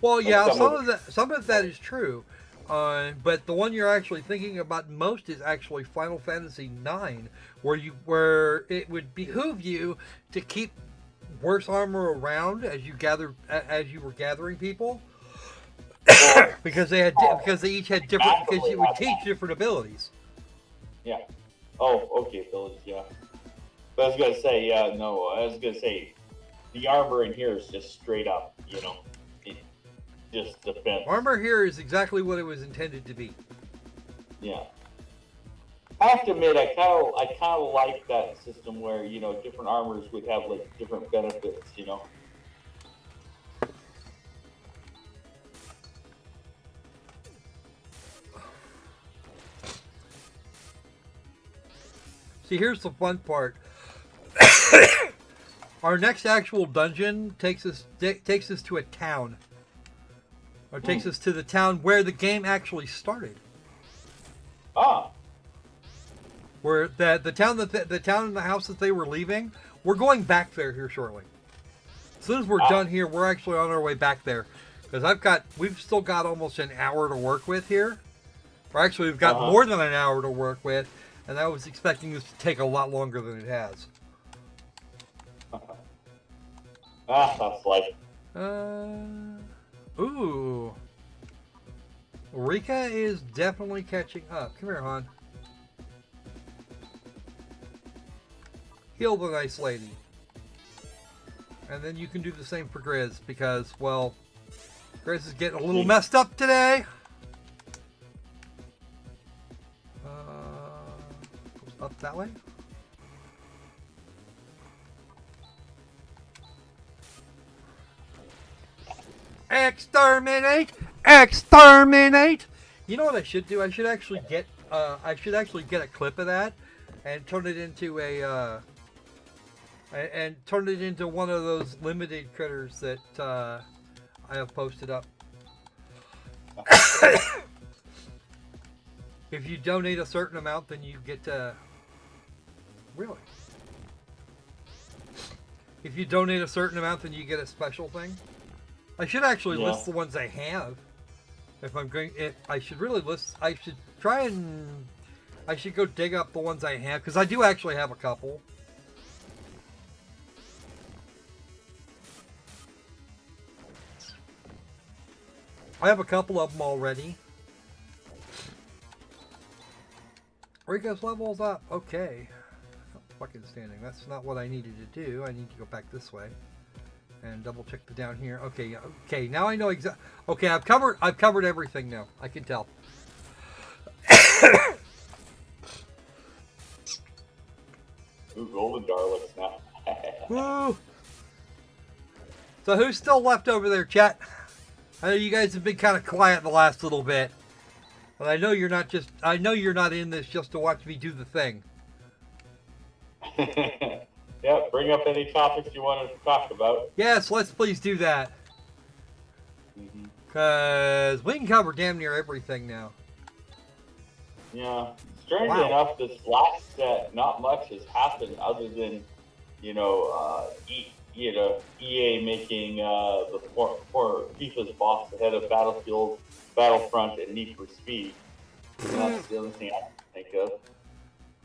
well, yeah, Like some of that is true, but the one you're actually thinking about most is actually Final Fantasy IX, where it would behoove you to keep worse armor around as you were gathering people, because they each had different, because it would teach different abilities. Yeah. Oh, okay, abilities. Yeah. But I was gonna say, yeah, no. I was gonna say, the armor in here is just straight up, you know, just defense. Armor here is exactly what it was intended to be. Yeah. I have to admit, I kind of like that system where, you know, different armors would have like different benefits, you know. See, here's the fun part. Our next actual dungeon takes us to a town, or takes us to the town where the game actually started. Ah. Where the town and the house that they were leaving, we're going back there here shortly. As soon as we're done here, we're actually on our way back there, because we've still got almost an hour to work with here. Or actually, we've got more than an hour to work with, and I was expecting this to take a lot longer than it has. That's like. Ooh. Rika is definitely catching up. Come here, hon. Heal the nice lady. And then you can do the same for Grizz, because, well, Grizz is getting a little messed up today. Up that way. Exterminate! Exterminate! You know what I should do? I should actually get a clip of that and turn it into a one of those limited critters that I have posted up. If you donate a certain amount, then you get to... Really? If you donate a certain amount, then you get a special thing. I should actually list the ones I have. I should really list... I should try and... I should go dig up the ones I have, because I do actually have a couple. I have a couple of them already. Rico's level's up. Okay. Oh, fucking standing. That's not what I needed to do. I need to go back this way and double check the down here. Okay. Okay. Now I know exactly. Okay. I've covered everything now. I can tell. Ooh, golden darlings now. Woo! So who's still left over there, chat? I know you guys have been kind of quiet the last little bit. But I know you're not just... I know you're not in this just to watch me do the thing. Yeah, bring up any topics you want to talk about. Yes, let's please do that. Because we can cover damn near everything now. Yeah. Strangely enough, this last set, not much has happened other than, EA making the poor FIFA's boss the head of Battlefield, Battlefront, and Need for Speed. And that's the only thing I can think of.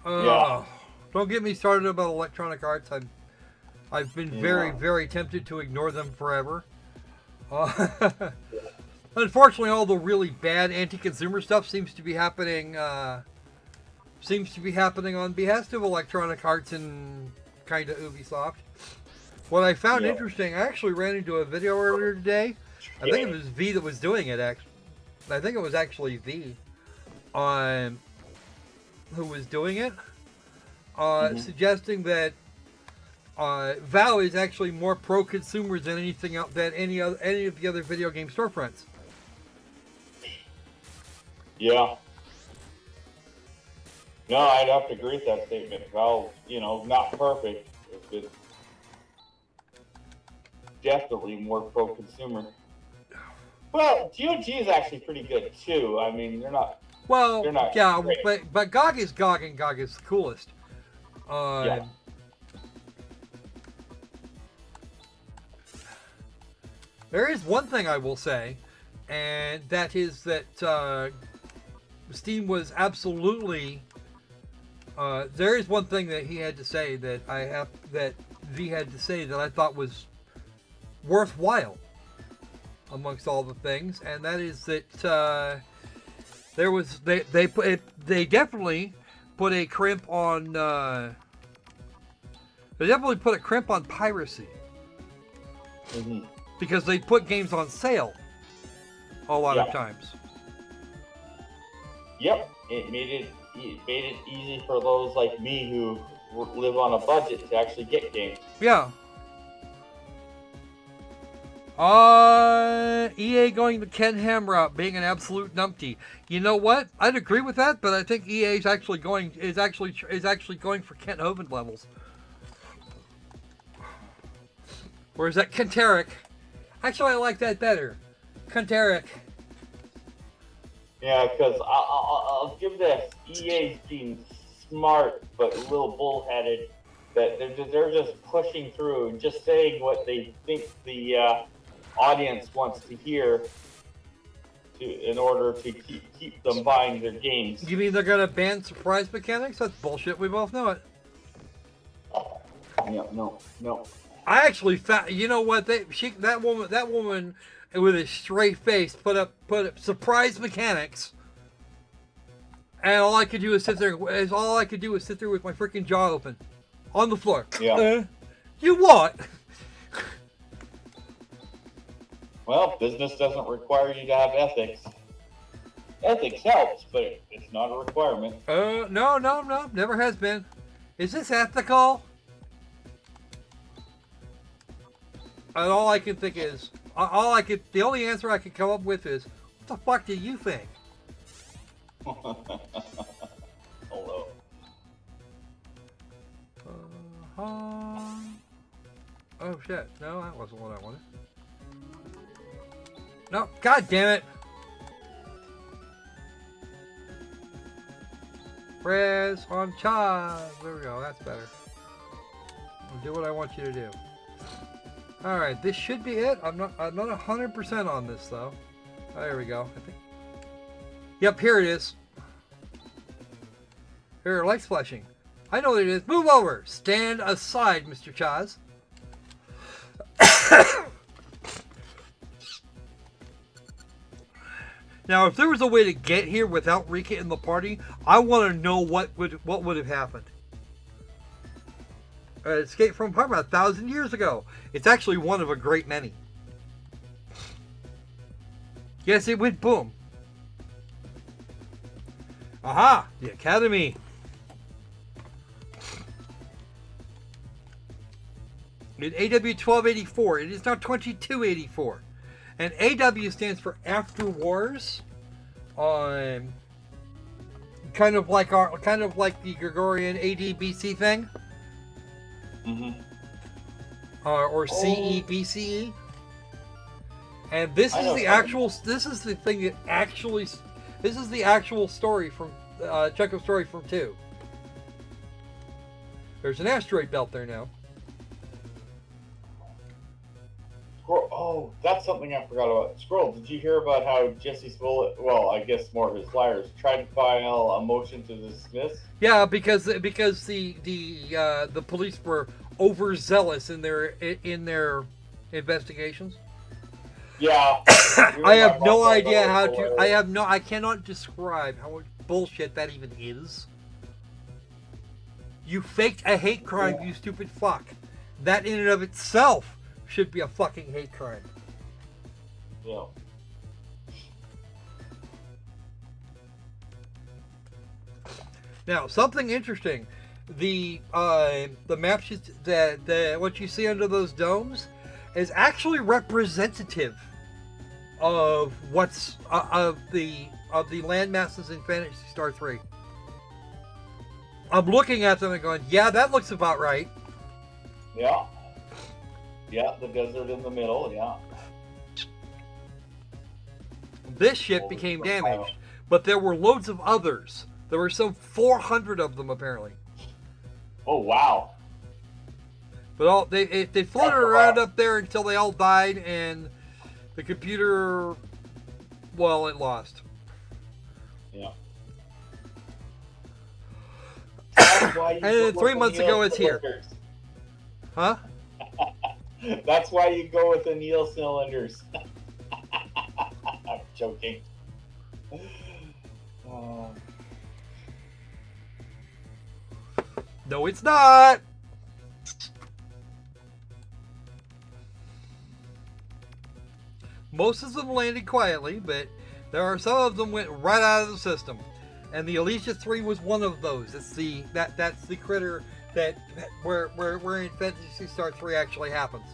Yeah. Don't get me started about Electronic Arts. I've been very, very tempted to ignore them forever. Unfortunately, all the really bad anti-consumer stuff seems to be happening. On behest of Electronic Arts and kind of Ubisoft. What I found interesting, I actually ran into a video earlier today. I think it was V that was doing it. Actually, I think it was actually V, who was doing it, suggesting that VAO is actually more pro-consumer than anything else, than any of the other video game storefronts. Yeah. No, I'd have to agree with that statement. Well, not perfect, but definitely more pro-consumer. Well, GOG is actually pretty good too. I mean, they're not. Well, they're not yeah, great. but GOG is GOG, and GOG is the coolest. Yeah. There is one thing I will say, and that is that Steam was absolutely. There is one thing that he had to say that V had to say that I thought was worthwhile amongst all the things, and that is that they definitely put a crimp on piracy. Mm-hmm. Because they put games on sale a lot of times. Yep, it made it easy for those like me who live on a budget to actually get games. Yeah. EA going the Ken Ham route, being an absolute numpty. You know what? I'd agree with that, but I think EA is actually going for Kent Hovind levels. Or is that Kenteric? Actually, I like that better. Kenteric. Yeah, because I'll give this. EA's being smart but a little bullheaded. That they're just pushing through and just saying what they think the audience wants to hear in order to keep them buying their games. You mean they're gonna ban surprise mechanics? That's bullshit. We both know it. Yeah, no. I actually found. You know what? That woman with a straight face put up surprise mechanics, and all I could do was sit there with my freaking jaw open, on the floor. Yeah. You what? Well, business doesn't require you to have ethics. Ethics helps, but it's not a requirement. No, never has been. Is this ethical? And all I can think is, the only answer I can come up with is, what the fuck do you think? Hello. Oh shit, no, that wasn't what I wanted. No, god damn it! Press on charge. There we go, that's better. I'll do what I want you to do. Alright, this should be it. I'm not 100% on this though. Oh, there we go. I think. Yep, here it is. Here, lights flashing. I know what it is. Move over. Stand aside, Mr. Chaz. Now, if there was a way to get here without Rika in the party, I want to know what would have happened. Escape from Parma 1,000 years ago. It's actually one of a great many. Yes, it went boom. Aha! The Academy. In AW 1284, it is now 2284. And AW stands for After Wars. Kind of like the Gregorian AD BC thing. Mm-hmm. Or CE BCE. And this is the actual. This is the thing that actually. This is the actual story from Chekhov's story from 2. There's an asteroid belt there now. Oh, that's something I forgot about. Squirrel, did you hear about how Jesse Smollett, well, I guess more of his flyers, tried to file a motion to dismiss? Yeah, because the police were overzealous in their investigations. Yeah. I have no idea how to. I cannot describe how much bullshit that even is. You faked a hate crime, you stupid fuck. That in and of itself should be a fucking hate crime. Yeah. Now, something interesting. The maps what you see under those domes is actually representative of what's of the land masses in Phantasy Star 3. I'm looking at them and going, yeah, that looks about right. Yeah. Yeah, the desert in the middle, yeah. This ship became damaged, but there were loads of others. There were some 400 of them apparently. Oh wow! But they floated around up there until they all died, and the computer, well, it lost. Yeah. And then 3 months ago, it's here. Huh? That's why you go with the Neil cylinders. I'm joking. No, it's not. Most of them landed quietly, but there are some of them went right out of the system, and the Alicia 3 was one of those. That's the critter where in Phantasy Star 3 actually happens.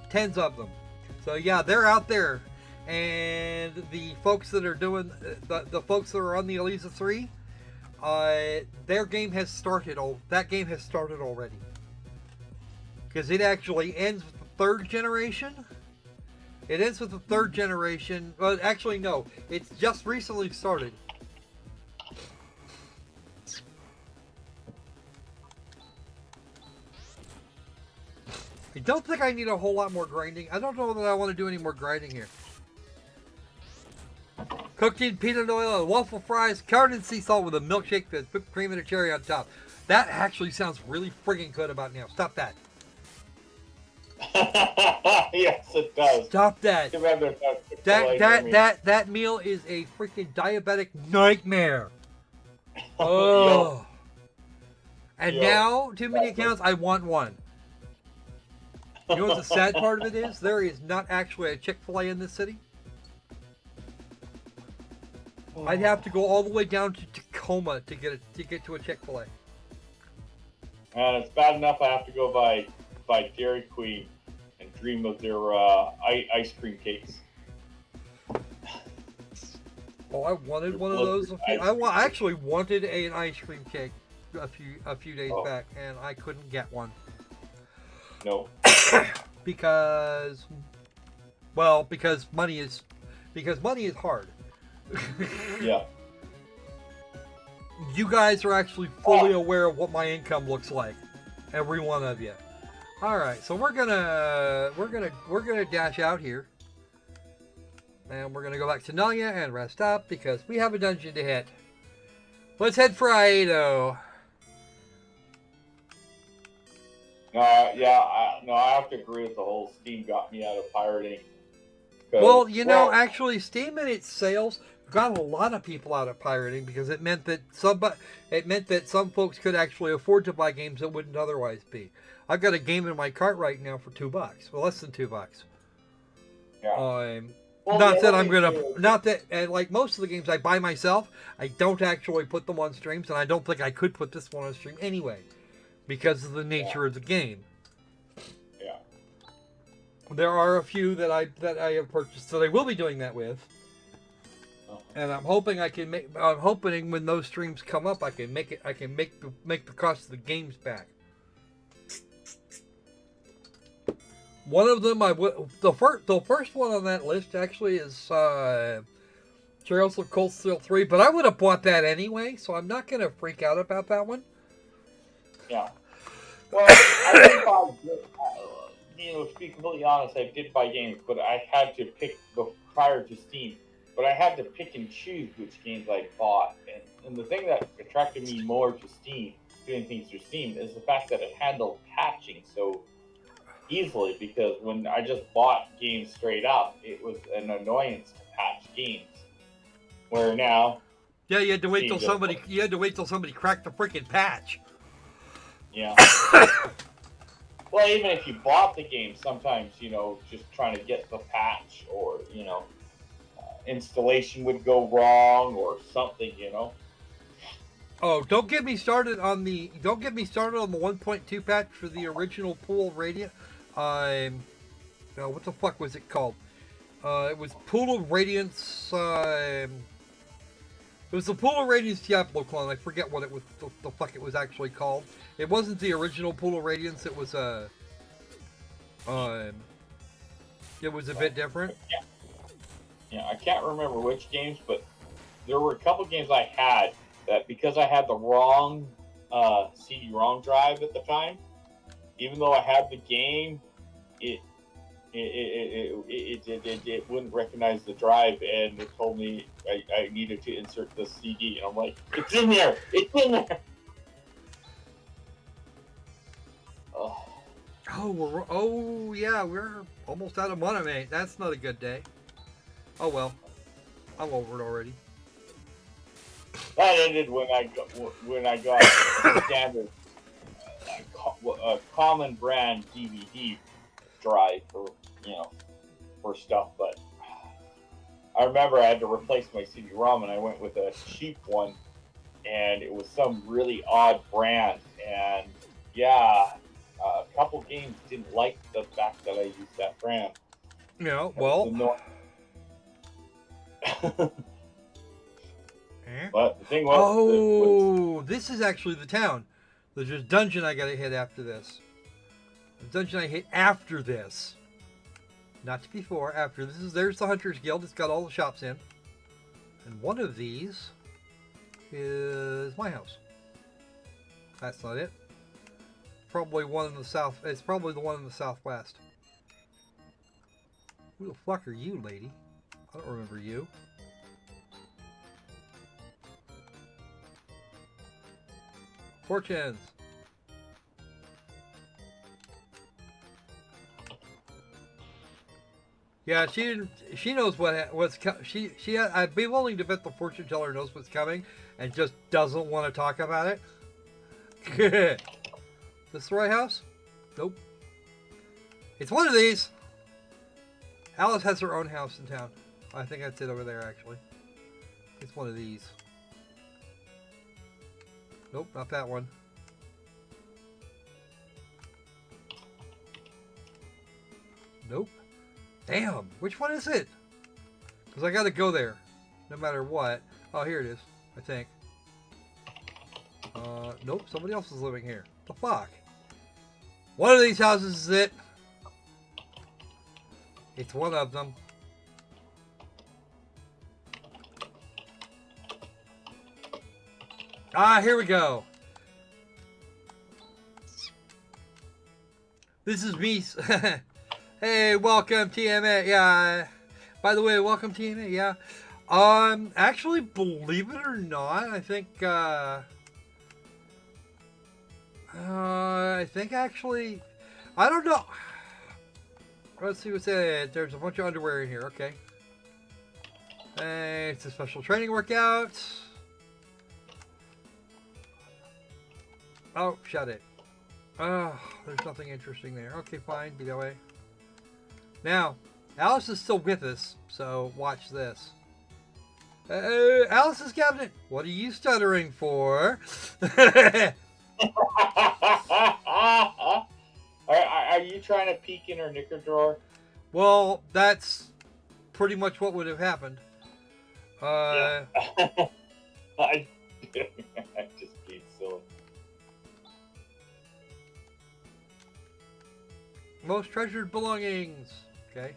Tens of them. So yeah, they're out there, and the folks that are doing the folks that are on the Elisa 3, their game has started. That game has started already, because it actually ends with the 3rd generation. It ends with the 3rd generation. Well, actually, no. It's just recently started. I don't think I need a whole lot more grinding. I don't know that I want to do any more grinding here. Cooked in peanut oil and waffle fries, covered in sea salt with a milkshake with whipped cream and a cherry on top. That actually sounds really friggin' good about now. Stop that. Yes, it does. Stop that. That meal is a freaking diabetic nightmare. Oh. And now, too many accounts, I want one. You know what the sad part of it is? There is not actually a Chick-fil-A in this city. I'd have to go all the way down to Tacoma to get to a Chick-fil-A. And it's bad enough I have to go by Dairy Queen and dream of their ice cream cakes. Oh, I wanted one of those. I actually wanted an ice cream cake a few days back, and I couldn't get one. No. because money is hard. Yeah. You guys are actually fully aware of what my income looks like, every one of you. All right, so we're gonna dash out here, and we're gonna go back to Nalia and rest up because we have a dungeon to hit. Let's head for Aido. No, I have to agree with the whole Steam got me out of pirating. Well, you know, actually, Steam in its sales got a lot of people out of pirating because it meant that some folks could actually afford to buy games that wouldn't otherwise be. I've got a game in my cart right now for $2, well, less than $2. Yeah. Not that I'm gonna, not that, and like most of the games I buy myself, I don't actually put them on streams, and I don't think I could put this one on stream anyway, because of the nature of the game. Yeah. There are a few that I have purchased, so they will be doing that with. And I'm hoping I can make. I'm hoping when those streams come up, I can make it. I can make the cost of the games back. One of them, the first one on that list actually is Trails of Cold Steel 3, but I would have bought that anyway, so I'm not going to freak out about that one. Yeah. Well, I did buy, to be completely honest, I did buy games, but I had to pick prior to Steam. But I had to pick and choose which games I bought, and the thing that attracted me more to Steam, doing things through Steam, is the fact that it handled patching so easily. Because when I just bought games straight up, it was an annoyance to patch games. Where now, yeah, you had to wait till somebody. You had to wait till somebody cracked the freaking patch. Yeah. Well, even if you bought the game, sometimes just trying to get the patch, or installation would go wrong or something. Oh, don't get me started on the 1.2 patch for the original Pool of Radiant. What the fuck was it called? It was Pool of Radiance. It was the Pool of Radiance Diablo clone. I forget what the fuck it was actually called. It wasn't the original Pool of Radiance. It was a bit different. Yeah, I can't remember which games, but there were a couple games I had that, because I had the wrong CD-ROM drive at the time, even though I had the game, it wouldn't recognize the drive, and it told me I needed to insert the CD, and I'm like, it's in there! It's in there! We're almost out of money, mate. That's not a good day. Oh well, I'm over it already. That ended when I got a standard common brand DVD drive for stuff, but I remember I had to replace my CD-ROM, and I went with a cheap one, and it was some really odd brand, and a couple games didn't like the fact that I used that brand. Yeah, well. But the thing was, this is actually the town. There's a dungeon I gotta hit after this. The dungeon I hit after this. Not before, after. There's the Hunter's Guild. It's got all the shops in. And one of these is my house. That's not it. Probably one in the south. It's probably the one in the southwest. Who the fuck are you, lady? I don't remember you. Fortunes. Yeah, she knows what's I'd be willing to bet the fortune teller knows what's coming and just doesn't want to talk about it. This the right house? Nope. It's one of these. Alice has her own house in town. I think that's it over there, actually. It's one of these. Nope, not that one. Nope. Damn, which one is it? Because I gotta go there, no matter what. Oh, here it is, I think. Nope, somebody else is living here. The fuck? One of these houses is it. It's one of them. Ah, here we go. This is me. Hey, welcome TMA. Yeah. By the way, welcome TMA. Yeah. Actually, believe it or not, I think I think actually, I don't know. Let's see what's in it. There's a bunch of underwear in here. Okay. It's a special training workout. Oh, shut it. Oh, there's nothing interesting there. Okay, fine. Be that way. Now, Alice is still with us, so watch this. Alice's cabinet. What are you stuttering for? Are you trying to peek in her knicker drawer? Well, that's pretty much what would have happened. Yeah. I just being silly. Most treasured belongings. Okay.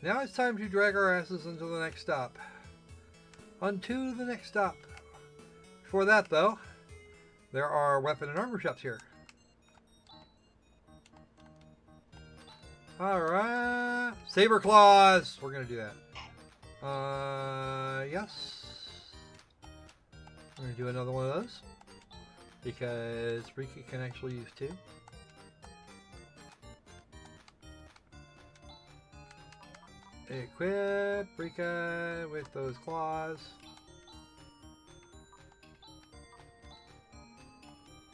Now it's time to drag our asses into the next stop. Onto the next stop. Before that, though, there are weapon and armor shops here. Alright. Saber claws! We're gonna do that. Yes. We're gonna do another one of those. Because Rika can actually use two. Equip Rika with those claws.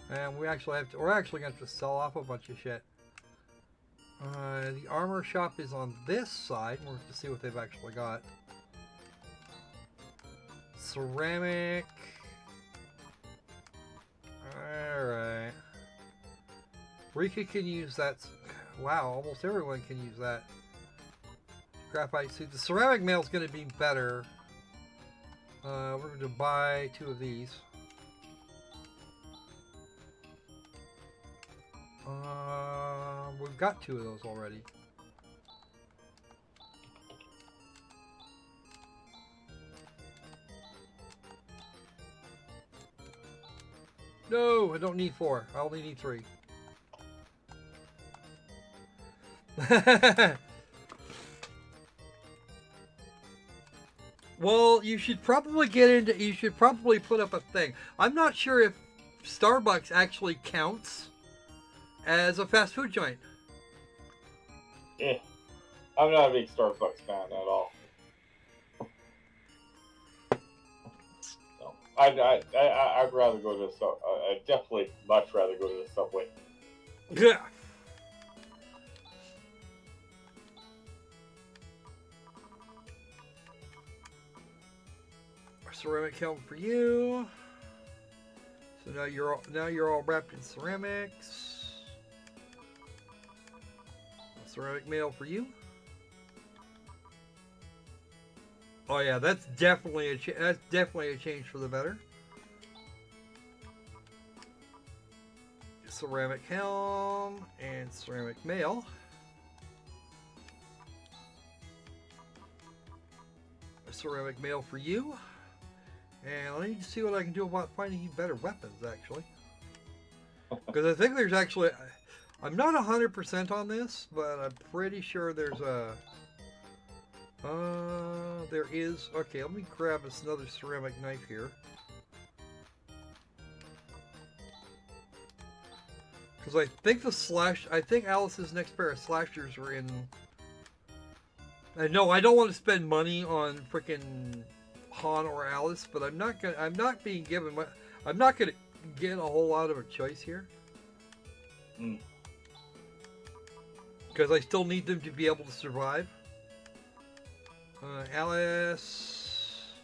And we're actually going to have to sell off a bunch of shit. The armor shop is on this side. We'll have to see what they've actually got. Ceramic. Alright. Rika can use that. Wow, almost everyone can use that. Graphite suit. The ceramic mail is going to be better. We're going to buy 2 of these. We've got 2 of those already. No, I don't need 4. I only need 3. Well, you should probably you should probably put up a thing. I'm not sure if Starbucks actually counts as a fast food joint. Yeah, I'm not a big Starbucks fan at all. So, I'd rather go to I'd definitely much rather go to the Subway. Yeah. Ceramic helm for you. So now you're all wrapped in ceramics. Ceramic mail for you. Oh yeah, that's definitely a change for the better. Ceramic helm and ceramic mail. A ceramic mail for you. And let me see what I can do about finding better weapons, actually. Because I think there's actually... I'm not 100% on this, but I'm pretty sure there's a... there is... Okay, let me grab us another ceramic knife here. Because I think I think Alice's next pair of slashers are in... No, I don't want to spend money on frickin' Han or Alice, but I'm not gonna get a whole lot of a choice here. Because I still need them to be able to survive. Alice.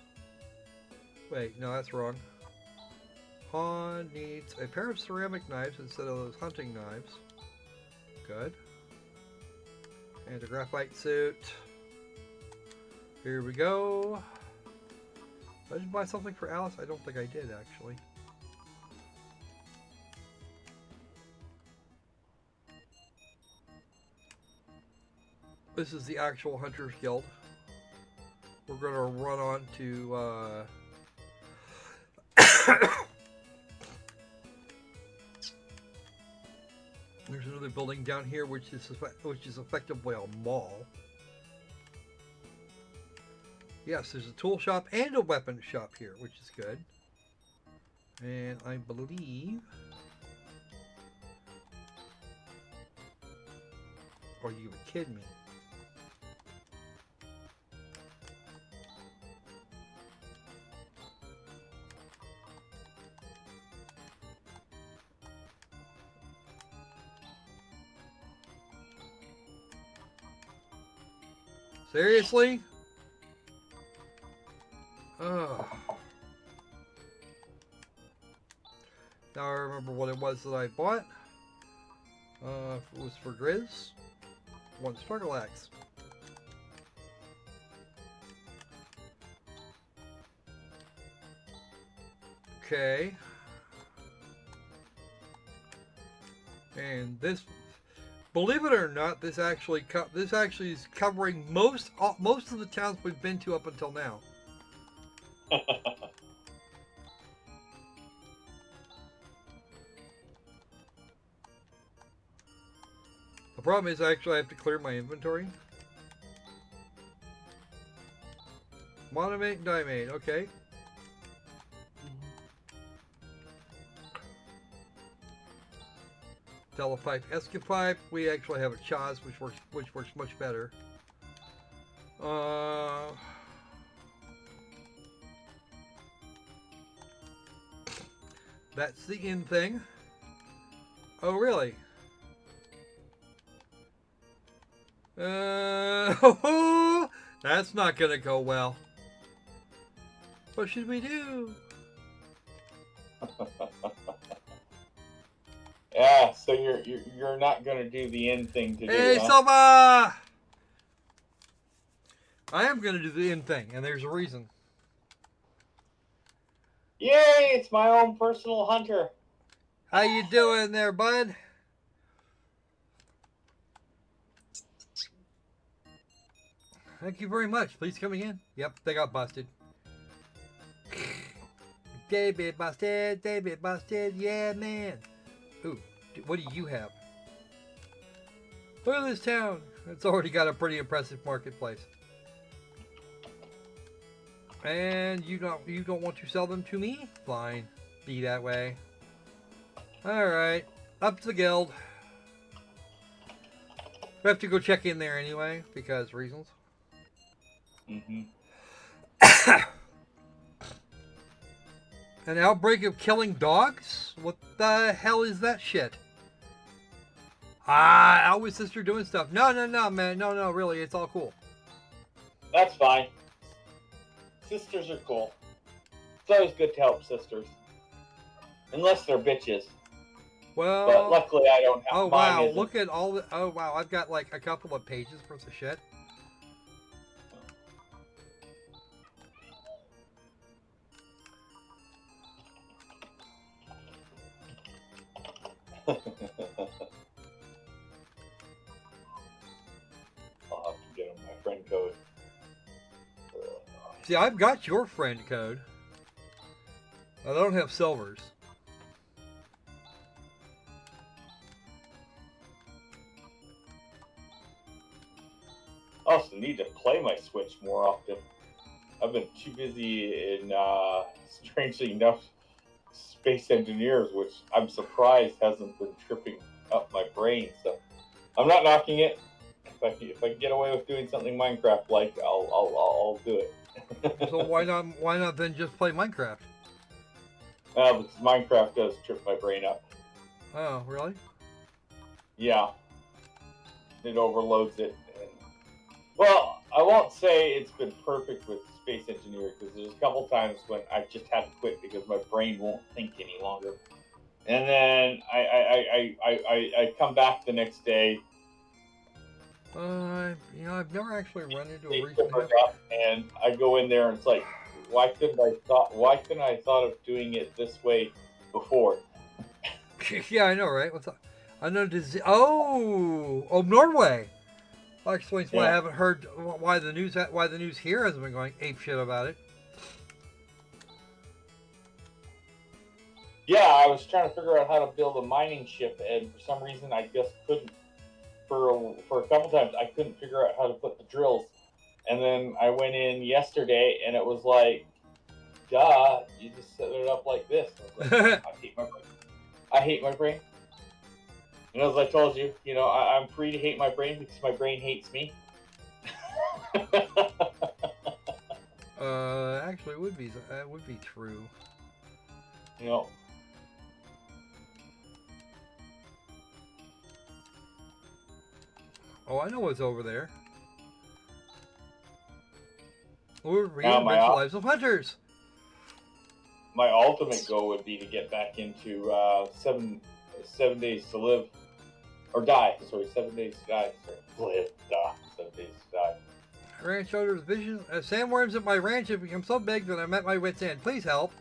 Wait, no, that's wrong. Han needs a pair of ceramic knives instead of those hunting knives. Good. And a graphite suit. Here we go. Did I just buy something for Alice? I don't think I did, actually. This is the actual Hunter's Guild. We're going to run on to... There's another building down here, which is effectively a mall. Yes, there's a tool shop and a weapon shop here, which is good. And I believe... Or you would kid me. Seriously? Oh. Now I remember what it was that I bought. It was for Grizz. One struggle axe. Okay. And this, believe it or not, this actually is covering most of the towns we've been to up until now. The problem is I actually have to clear my inventory. Monomate and Dimate, okay. Telepipe, Escapipe. We actually have a Chaz, which works much better. That's the in thing. Oh, really? That's not gonna go well. What should we do? Yeah, so you're not gonna do the end thing to Hey, do, huh? Silva! I am gonna do the in thing, and there's a reason. Yay! It's my own personal hunter. How you doing there, bud? Thank you very much. Please coming in. Yep, they got busted. David busted. David busted. Yeah, man. Ooh, what do you have? Look at this town. It's already got a pretty impressive marketplace. And you don't want to sell them to me? Fine. Be that way. Alright. Up to the guild. We have to go check in there anyway, because reasons. Mm-hmm. An outbreak of killing dogs? What the hell is that shit? Always sister doing stuff. No, man. No, really. It's all cool. That's fine. Sisters are cool. It's always good to help sisters. Unless they're bitches. Well... But luckily I don't have Oh, mine wow. isn't. Look at all the... Oh, wow. I've got like a couple of pages worth of shit. I'll have to get him my friend code. See, I've got your friend code. I don't have Silver's. I also need to play my Switch more often. I've been too busy in, strangely enough, Space Engineers, which I'm surprised hasn't been tripping up my brain. So I'm not knocking it. If I can get away with doing something Minecraft-like, I'll do it. So why not then just play Minecraft? Because Minecraft does trip my brain up. Oh, really? Yeah. It overloads it. And, well, I won't say it's been perfect with Space Engineer, because there's a couple times when I just had to quit because my brain won't think any longer. And then I come back the next day. I've never actually run into a reason. And I go in there and it's like, why couldn't I thought of doing it this way before? Yeah, I know, right? What's up? I know. Norway. That explains why I haven't heard why the news here hasn't been going ape shit about it. Yeah, I was trying to figure out how to build a mining ship, and for some reason I just couldn't. For a couple times, I couldn't figure out how to put the drills And then I went in yesterday, and it was like, duh, you just set it up like this. I was like, I hate my brain. I hate my brain. And as I told you, I'm free to hate my brain because my brain hates me. Actually, that would be true. Oh, I know what's over there. We're reading the lives of hunters. My ultimate goal would be to get back into 7 days to live or die. Sorry, 7 days to die. Sorry, live, die. 7 days to die. Ranch owner's vision. Sandworms at my ranch have become so big that I'm at my wit's end. Please help.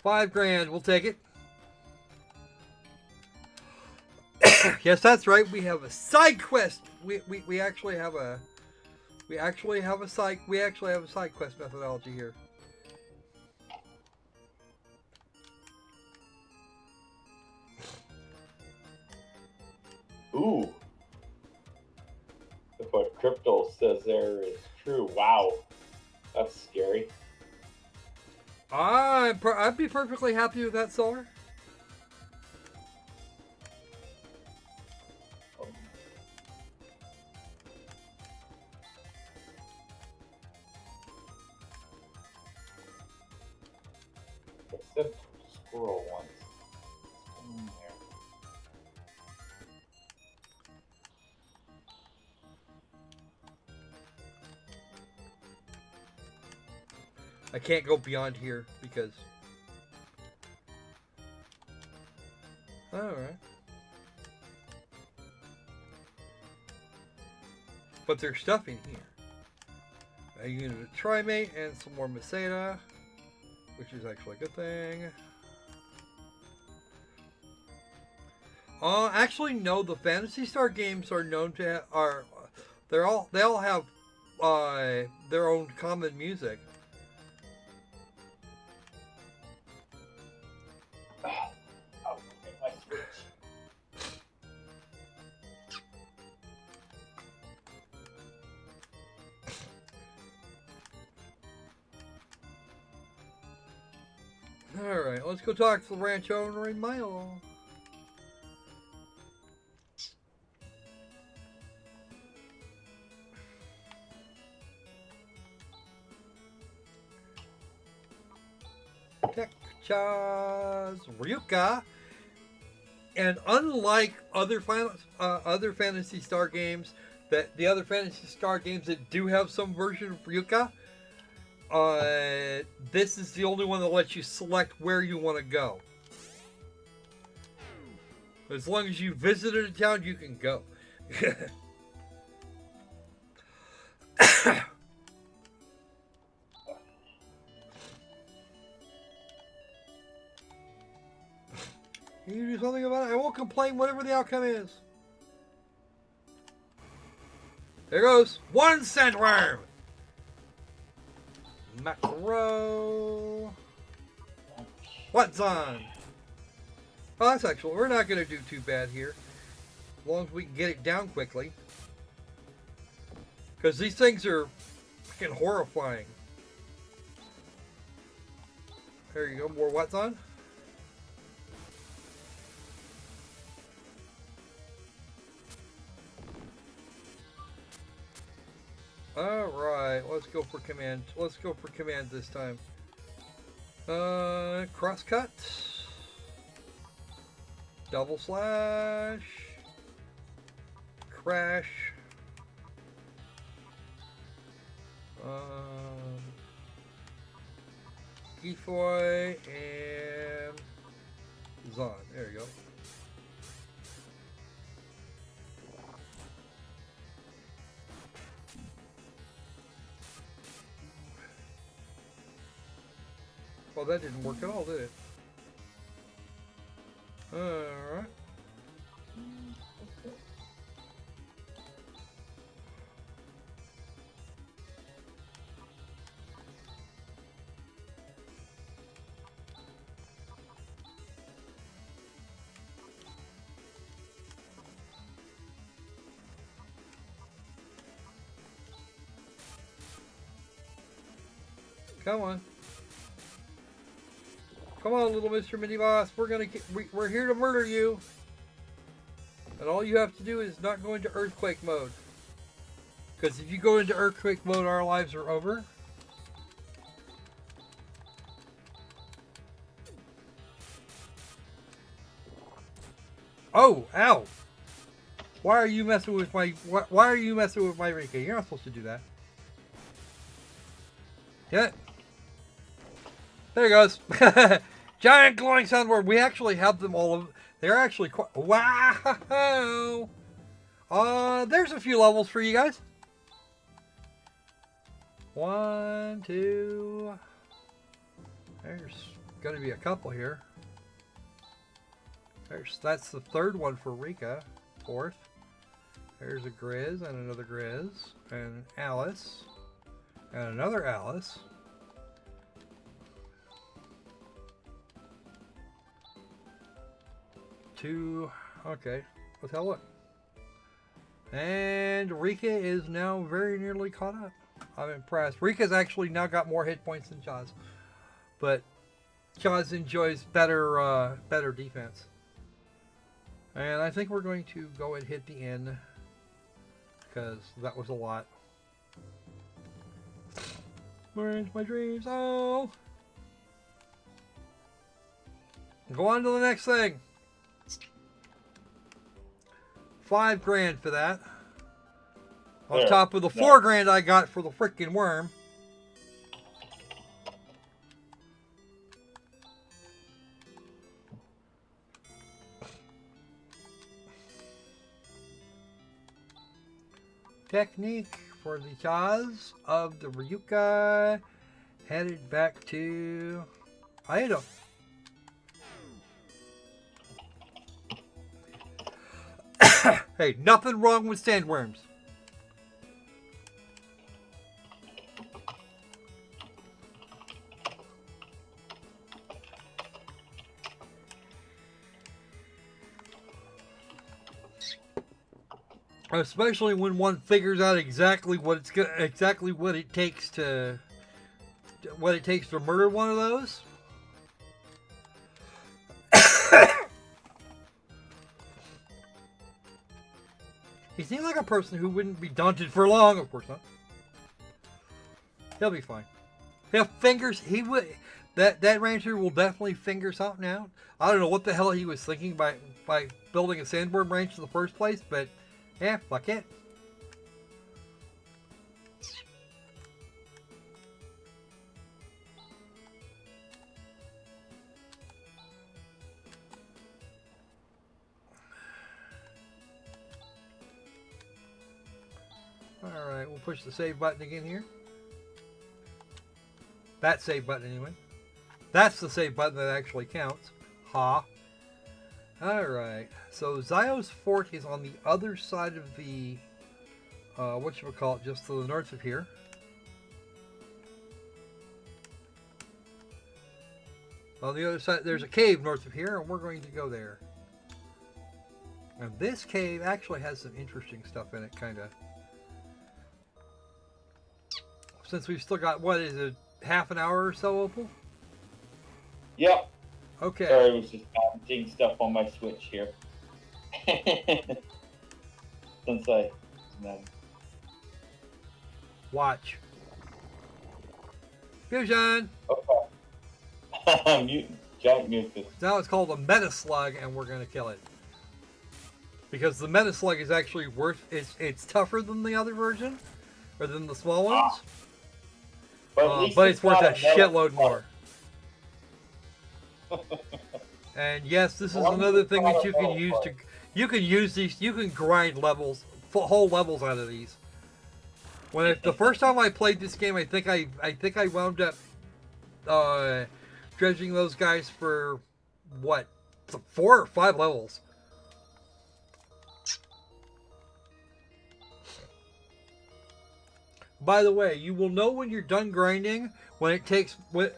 $5,000. We'll take it. Yes, that's right. We have a side quest. We actually have a side quest methodology here. Ooh. If what Crypto says there is true, wow. That's scary. I'd be perfectly happy with that, Solar. I said squirrel once. It's in there. I can't go beyond here because... Alright. But there's stuff in here. A unit of Trimate and some more Meseta, which is actually a good thing. Actually, no. The Phantasy Star games are known to they all have their own common music. Alright, let's go talk to the ranch owner in Milo. Tekchaz Ryuka. And unlike other Phantasy Star games, the other Phantasy Star games that do have some version of Ryuka, this is the only one that lets you select where you want to go. As long as you visited a town, you can go. Can you do something about it? I won't complain whatever the outcome is. There goes 1 sandworm. Macro. What's on? Oh, that's actually, we're not going to do too bad here. As long as we can get it down quickly. Because these things are fucking horrifying. There you go, more what's on? Alright, let's go for command. Let's go for command this time. Crosscut. Double slash. Crash. Gifoy and Zon. There you go. Well, that didn't work at all, did it? Alright. Come on. Come on, little Mr. Mini Boss. We're here to murder you. And all you have to do is not go into earthquake mode. Because if you go into earthquake mode, our lives are over. Oh, ow. Why are you messing with my Rika? You're not supposed to do that. Yeah. There he goes. Giant glowing soundboard. We actually have them all. They're actually quite. Wow. There's a few levels for you guys. 1, 2. There's gonna be a couple here. That's the third one for Rika. Fourth. There's a Grizz and another Grizz and Alice and another Alice. Two. Okay. Let's have a look. And Rika is now very nearly caught up. I'm impressed. Rika's actually now got more hit points than Chaz, but Chaz enjoys better defense. And I think we're going to go and hit the end because that was a lot. Where's my dreams? Oh! Go on to the next thing. $5,000 for that. On There. top of the $4,000 I got for the freaking worm. Technique for the Chaz of the Ryuka. Headed back to Item. Hey, nothing wrong with sandworms. Especially when one figures out exactly what it takes to murder one of those. He seems like a person who wouldn't be daunted for long. Of course not. He'll be fine. He'll fingers. He would. That rancher will definitely figure something out. I don't know what the hell he was thinking by building a sandworm ranch in the first place, but yeah, fuck it. Alright, we'll push the save button again here. That save button anyway. That's the save button that actually counts. Ha. Alright, so Zio's fort is on the other side of the, whatchamacallit, just to the north of here. On the other side, there's a cave north of here, and we're going to go there. And this cave actually has some interesting stuff in it, kind of. Since we've still got, what is it, half an hour or so, Opal? Yep. Okay. Sorry, I was just balancing stuff on my Switch here. Since I... Watch. Fusion! Okay. Mutant. Giant mutant. Now it's called a meta slug, and we're going to kill it. Because the meta slug is actually it's tougher than the other version, or than the small ones. But it's worth a shitload more. And yes, this is another thing that you can use to. You can use these. You can grind levels, whole levels out of these. The first time I played this game, I think I wound up dredging those guys for what, 4 or 5 levels. By the way, you will know when you're done grinding when it takes in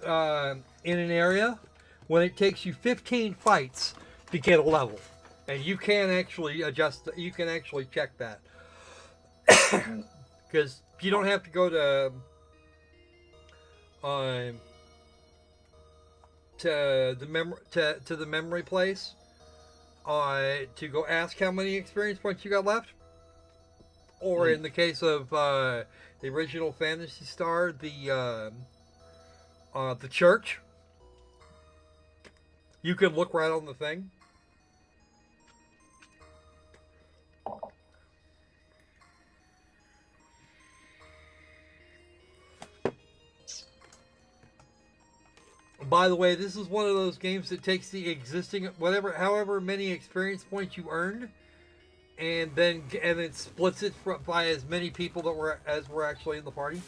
an area when it takes you 15 fights to get a level, and you can actually adjust. You can actually check that because you don't have to go to um, to the memory place, to go ask how many experience points you got left, or in the case of the original Phantasy Star, the church. You can look right on the thing. By the way, this is one of those games that takes the existing however many experience points you earned, and then splits it by as many people that were actually in the party.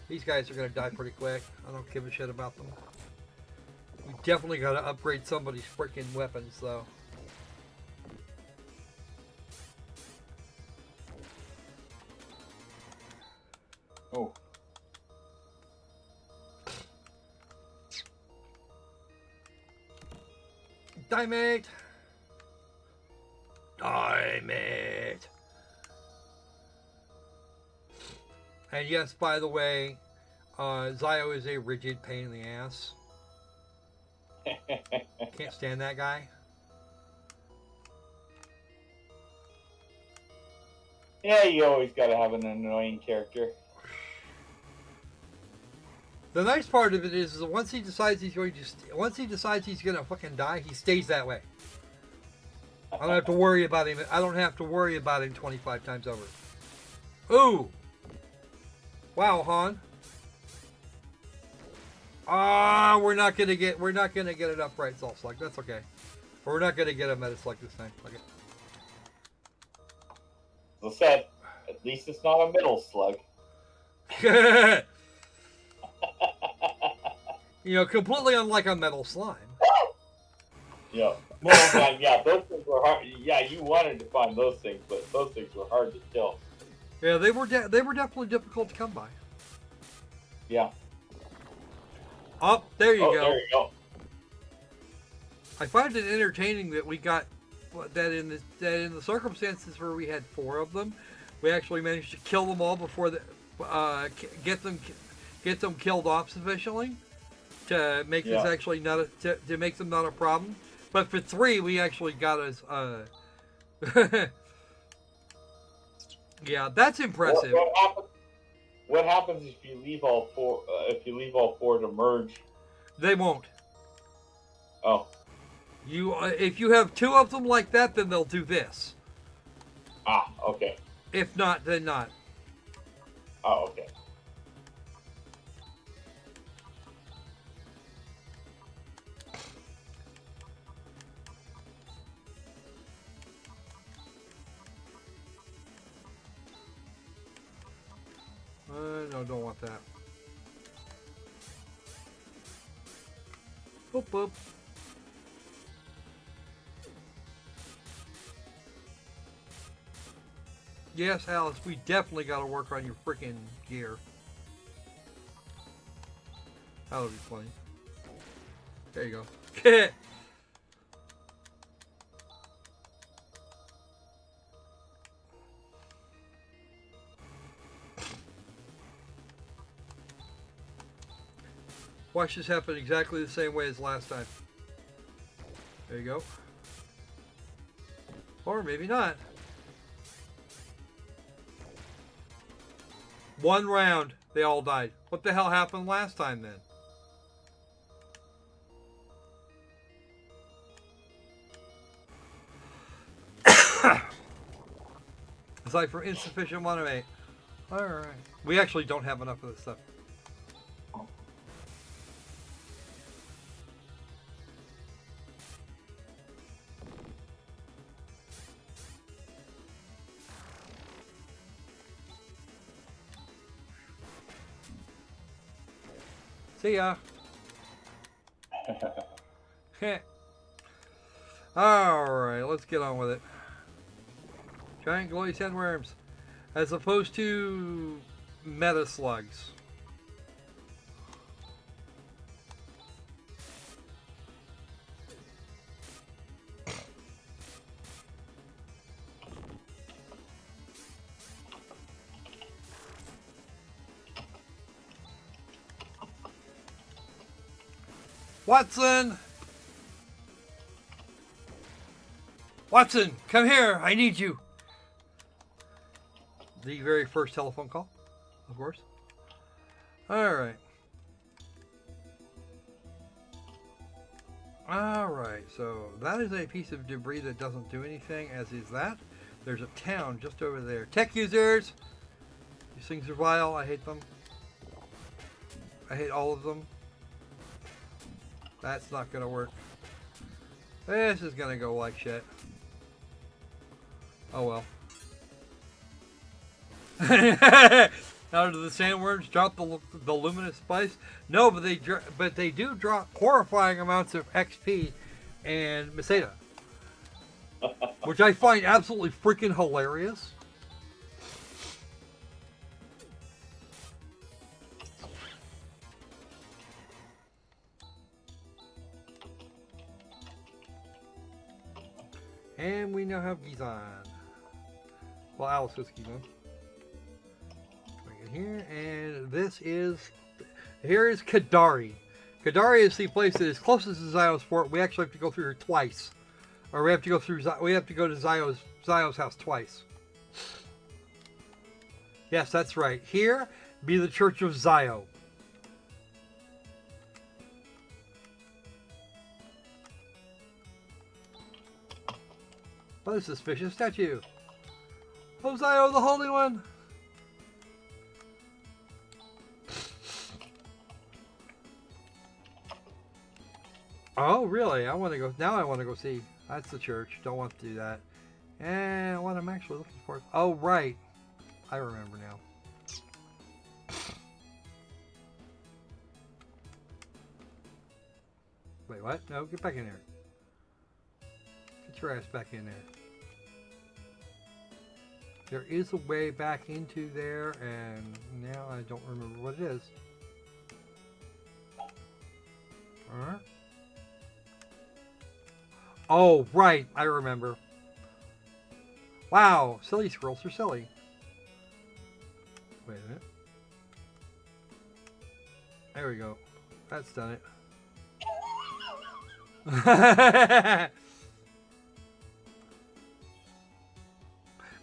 These guys are gonna die pretty quick. I don't give a shit about them. We definitely gotta upgrade somebody's freaking weapons, though. Oh. Die, mate! Die, mate! And yes, by the way, Zio is a rigid pain in the ass. Can't stand that guy. Yeah, you always gotta have an annoying character. The nice part of it is that once he decides he's gonna fucking die, he stays that way. I don't have to worry about him. I don't have to worry about him 25 times over. Ooh! Wow, Han. We're not gonna get an upright Soul Slug. That's okay. Or we're not gonna get a Meta Slug this time. Okay. As I said, at least it's not a middle slug. You know, completely unlike a metal slime. Yeah. Well, yeah, those things were hard. Yeah, you wanted to find those things, but those things were hard to kill. Yeah, they were definitely difficult to come by. Yeah. Oh, there you go. There you go. I find it entertaining that we got that in the circumstances where we had 4 of them, we actually managed to kill them all before get them killed off sufficiently to make this actually to make them not a problem. But for 3, we actually got us. Yeah, that's impressive. What happens if you leave all 4? If you leave all 4 to merge? They won't. Oh. If you have 2 of them like that, then they'll do this. Ah, okay. If not, then not. Oh, okay. No, don't want that. Boop, boop. Yes, Alice, we definitely got to work on your freaking gear. That would be funny. There you go. Watch this happen exactly the same way as last time. There you go. Or maybe not. 1 round, they all died. What the hell happened last time then? Aside from insufficient Motavia. Alright. We actually don't have enough of this stuff. See ya. Alright, let's get on with it. Giant glowy sandworms. As opposed to meta slugs. Watson! Watson, come here. I need you. The very first telephone call, of course. Alright. Alright, so that is a piece of debris that doesn't do anything, as is that. There's a town just over there. Tech users! These things are vile. I hate them. I hate all of them. That's not gonna work. This is gonna go like shit. Oh well. Now do the sandworms drop the luminous spice? No, but they do drop horrifying amounts of XP and Meseta, which I find absolutely freaking hilarious. And we now have Gizan. Well, Alice is Gizan. Here, and here is Kadari. Kadari is the place that is closest to Zio's fort. We actually have to go through her twice, or we have to go to Zio's house twice. Yes, that's right. Here be the Church of Zio. What is this suspicious statue? Oh, Zio, the Holy One. Oh, really? I want to go. Now I want to go see. That's the church. Don't want to do that. And what I'm actually looking for. Oh, right. I remember now. Wait, what? No, get back in there. Get your ass back in there. There is a way back into there, and now I don't remember what it is. Alright. Oh, right. I remember. Wow. Silly squirrels are silly. Wait a minute. There we go. That's done it.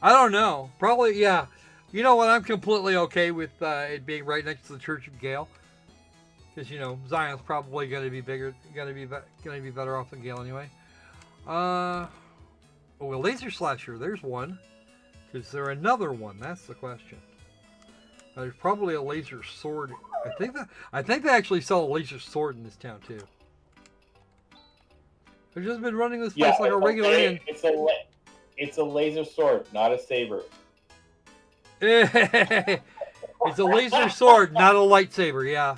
I don't know. Probably, yeah. You know what? I'm completely okay with it being right next to the Church of Gale. Because, you know, Zion's probably going to be bigger, going to be better off than Gale anyway. Oh, a laser slasher. There's one. Is there another one? That's the question. There's probably a laser sword. I think they actually sell a laser sword in this town too. They've just been running this place like a regular inn. It's a laser sword, not a saber. It's a laser sword, not a lightsaber. Yeah.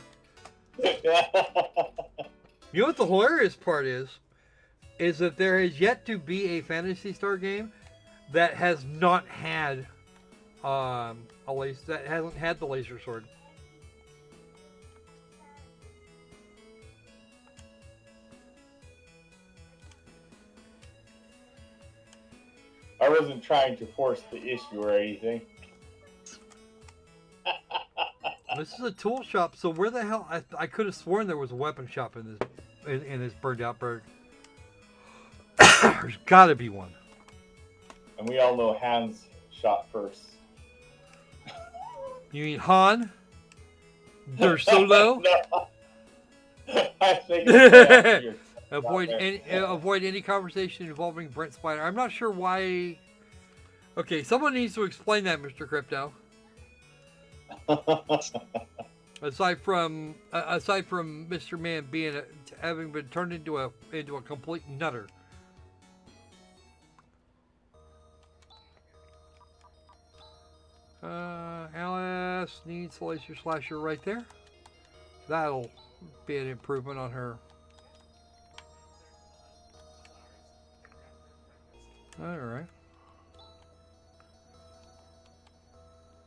You know what the hilarious part is that there has yet to be a Phantasy Star game that has not had that hasn't had the laser sword. I wasn't trying to force the issue or anything. This is a tool shop, so where the hell? I could have sworn there was a weapon shop in this burned out bird. There's got to be one. And we all know Hans shot first. You mean Han? They're so low. No. I think avoid any conversation involving Brent Spider. I'm not sure why. Okay, someone needs to explain that, Mr. Crypto. Aside from Mr. Man having been turned into a complete nutter. Alice needs a laser slasher right there. That'll be an improvement on her. Alright.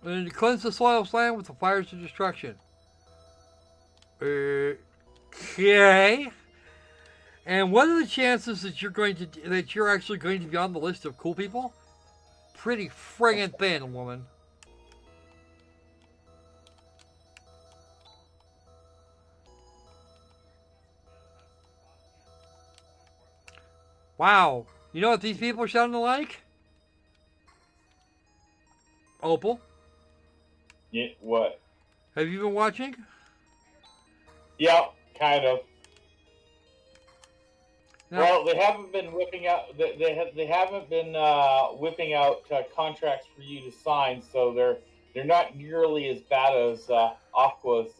And to cleanse the soil of land with the fires of destruction. Okay. And what are the chances that you're actually going to be on the list of cool people? Pretty friggin' thin, woman. Wow. You know what these people are sounding like? Opal? Yeah, what? Have you been watching? Yeah, kind of. No. Well, they haven't been whipping out. They haven't been whipping out contracts for you to sign, so they're not nearly as bad as Aqua's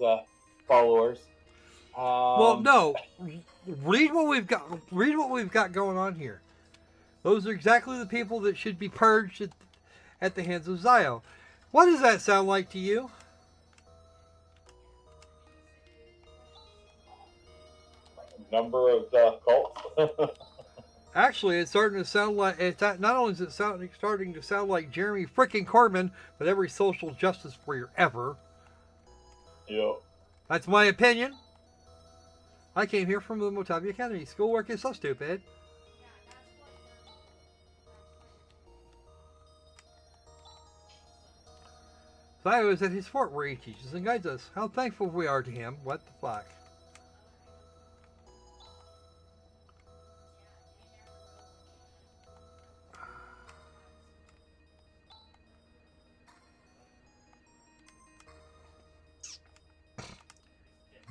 followers. Well, no. Read what we've got. Read what we've got going on here. Those are exactly the people that should be purged at the hands of Zio. What does that sound like to you? Number of cults. Actually, it's starting to sound like not only is it starting to sound like Jeremy freaking Corbyn, but every social justice warrior ever. Yeah. That's my opinion. I came here from the Motavia Academy. Schoolwork is so stupid. Zio is at his fort where he teaches and guides us. How thankful we are to him. What the fuck?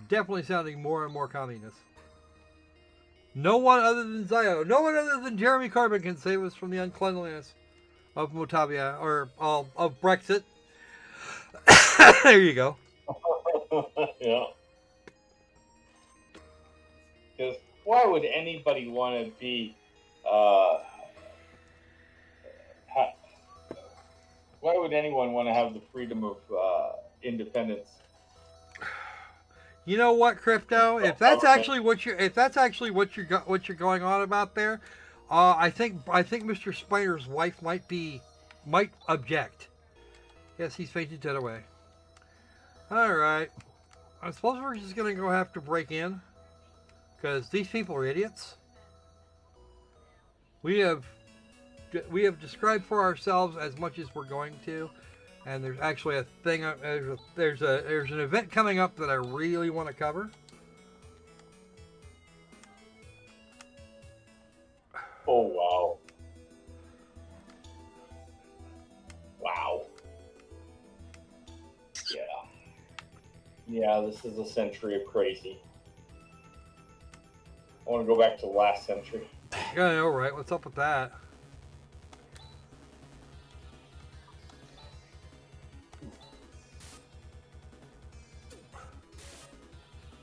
Definitely sounding more and more communist. No one other than Zio, no one other than Jeremy Corbyn can save us from the uncleanliness of Motavia, or of Brexit. There you go. Yeah. Because why would anybody want to be? Why would anyone want to have the freedom of independence? You know what, Crypto? If that's actually what you're going on about there, I think Mr. Spider's wife might object. Yes, he's fainted dead away. All right, I suppose we're just gonna go have to break in, because these people are idiots. We have described for ourselves as much as we're going to. And there's actually a thing. There's an event coming up that I really want to cover. Oh wow! Wow. Yeah. This is a century of crazy. I want to go back to last century. Yeah, all right. What's up with that?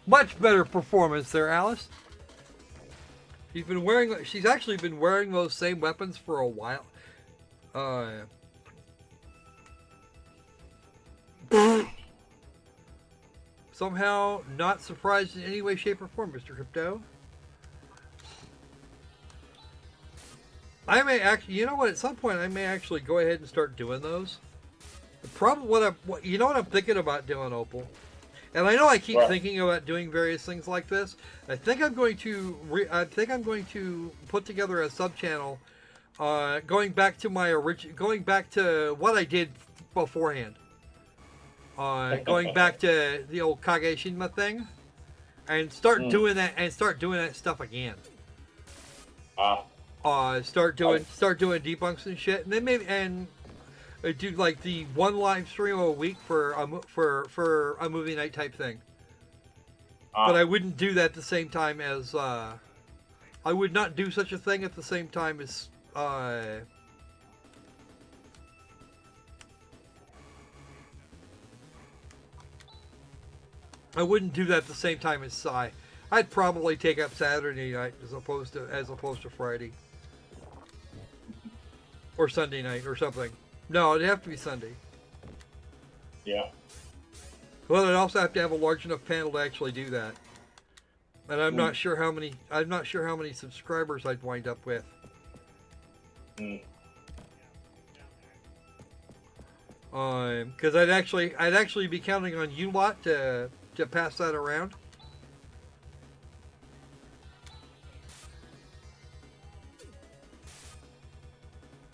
Much better performance there, Alice. She's actually been wearing those same weapons for a while. Somehow not surprised in any way, shape, or form, Mr. Crypto. I may actually, you know what? At some point, I may actually go ahead and start doing those. The problem, you know what I'm thinking about doing, Opal. And I know I keep thinking about doing various things like this. I think I'm going to put together a sub channel, going back to what I did beforehand. Going back to the old Kage Shinma thing, and start doing that stuff again. Start doing debunks and shit, and then maybe do like the one live stream a week for a movie night type thing. But I wouldn't do that at the same time as I would not do such a thing at the same time as I wouldn't do that at the same time as Psy. I'd probably take up Saturday night as opposed to Friday or Sunday night or something. No, it'd have to be Sunday. Yeah. Well, I'd also have to have a large enough panel to actually do that. And I'm not sure how many subscribers I'd wind up with. Because I'd actually be counting on you lot to pass that around.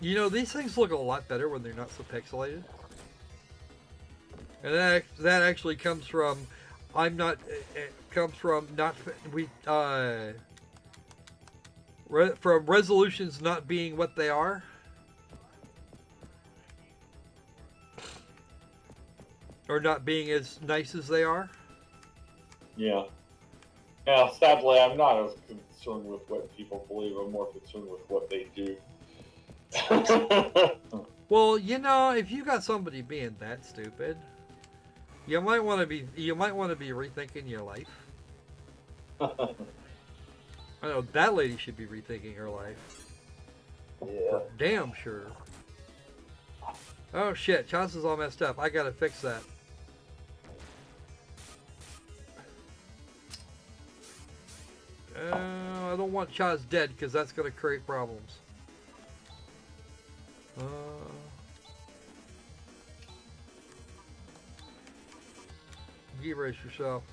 You know, these things look a lot better when they're not so pixelated. And that actually comes from from resolutions not being what they are. Or not being as nice as they are. Yeah. Now, sadly, I'm not as concerned with what people believe. I'm more concerned with what they do. Well, you know, if you got somebody being that stupid, you might want to be rethinking your life. I know that lady should be rethinking her life. Yeah. For damn sure. Oh shit, Chance is all messed up. I gotta fix that. I don't want Chaz dead because that's gonna create problems. Erase yourself.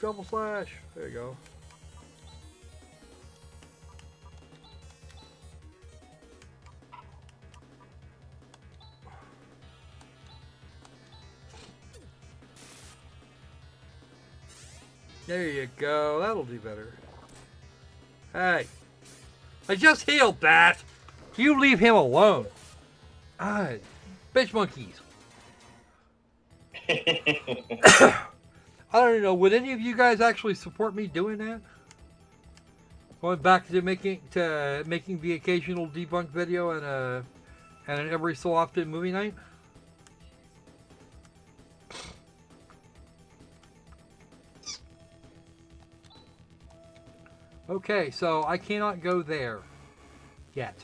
Double slash. There you go. There you go. That'll do better. Hey. I just healed that. You leave him alone. Ah, bitch monkeys. I don't know. Would any of you guys actually support me doing that? Going back to making the occasional debunk video and an every so often movie night? Okay, so I cannot go there yet.